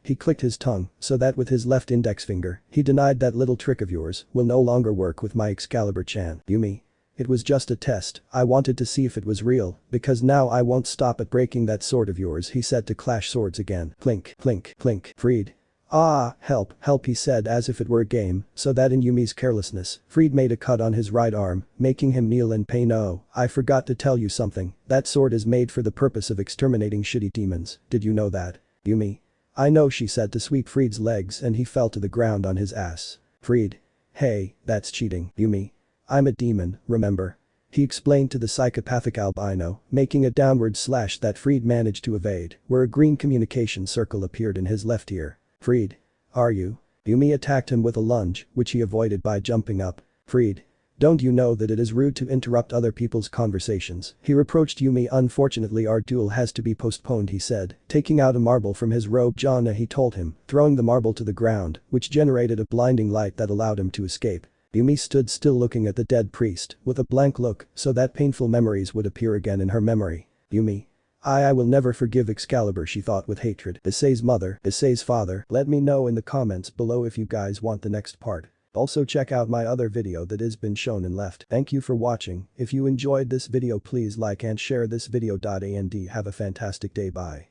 he clicked his tongue, so that with his left index finger, he denied that little trick of yours will no longer work with my Excalibur-chan. Yumi? It was just a test, I wanted to see if it was real, because now I won't stop at breaking that sword of yours he said to clash swords again. Clink, clink, clink. Freed? Ah, help he said as if it were a game, so that in Yumi's carelessness, Freed made a cut on his right arm, making him kneel in pain. Oh, I forgot to tell you something, that sword is made for the purpose of exterminating shitty demons, did you know that? Yumi? I know she said to sweep Freed's legs and he fell to the ground on his ass. Freed? Hey, that's cheating. Yumi? I'm a demon, remember? He explained to the psychopathic albino, making a downward slash that Freed managed to evade, where a green communication circle appeared in his left ear. Freed? Are you? Yumi attacked him with a lunge, which he avoided by jumping up. Freed? Don't you know that it is rude to interrupt other people's conversations? He reproached Yumi. Unfortunately our duel has to be postponed he said, taking out a marble from his robe. Jana he told him, throwing the marble to the ground, which generated a blinding light that allowed him to escape. Yumi stood still looking at the dead priest, with a blank look, so that painful memories would appear again in her memory. Yumi? I will never forgive Excalibur she thought with hatred. Issei's mother, Issei's father, let me know in the comments below if you guys want the next part. Also check out my other video that has been shown and left. Thank you for watching, if you enjoyed this video please like and share this video. And have a fantastic day. Bye.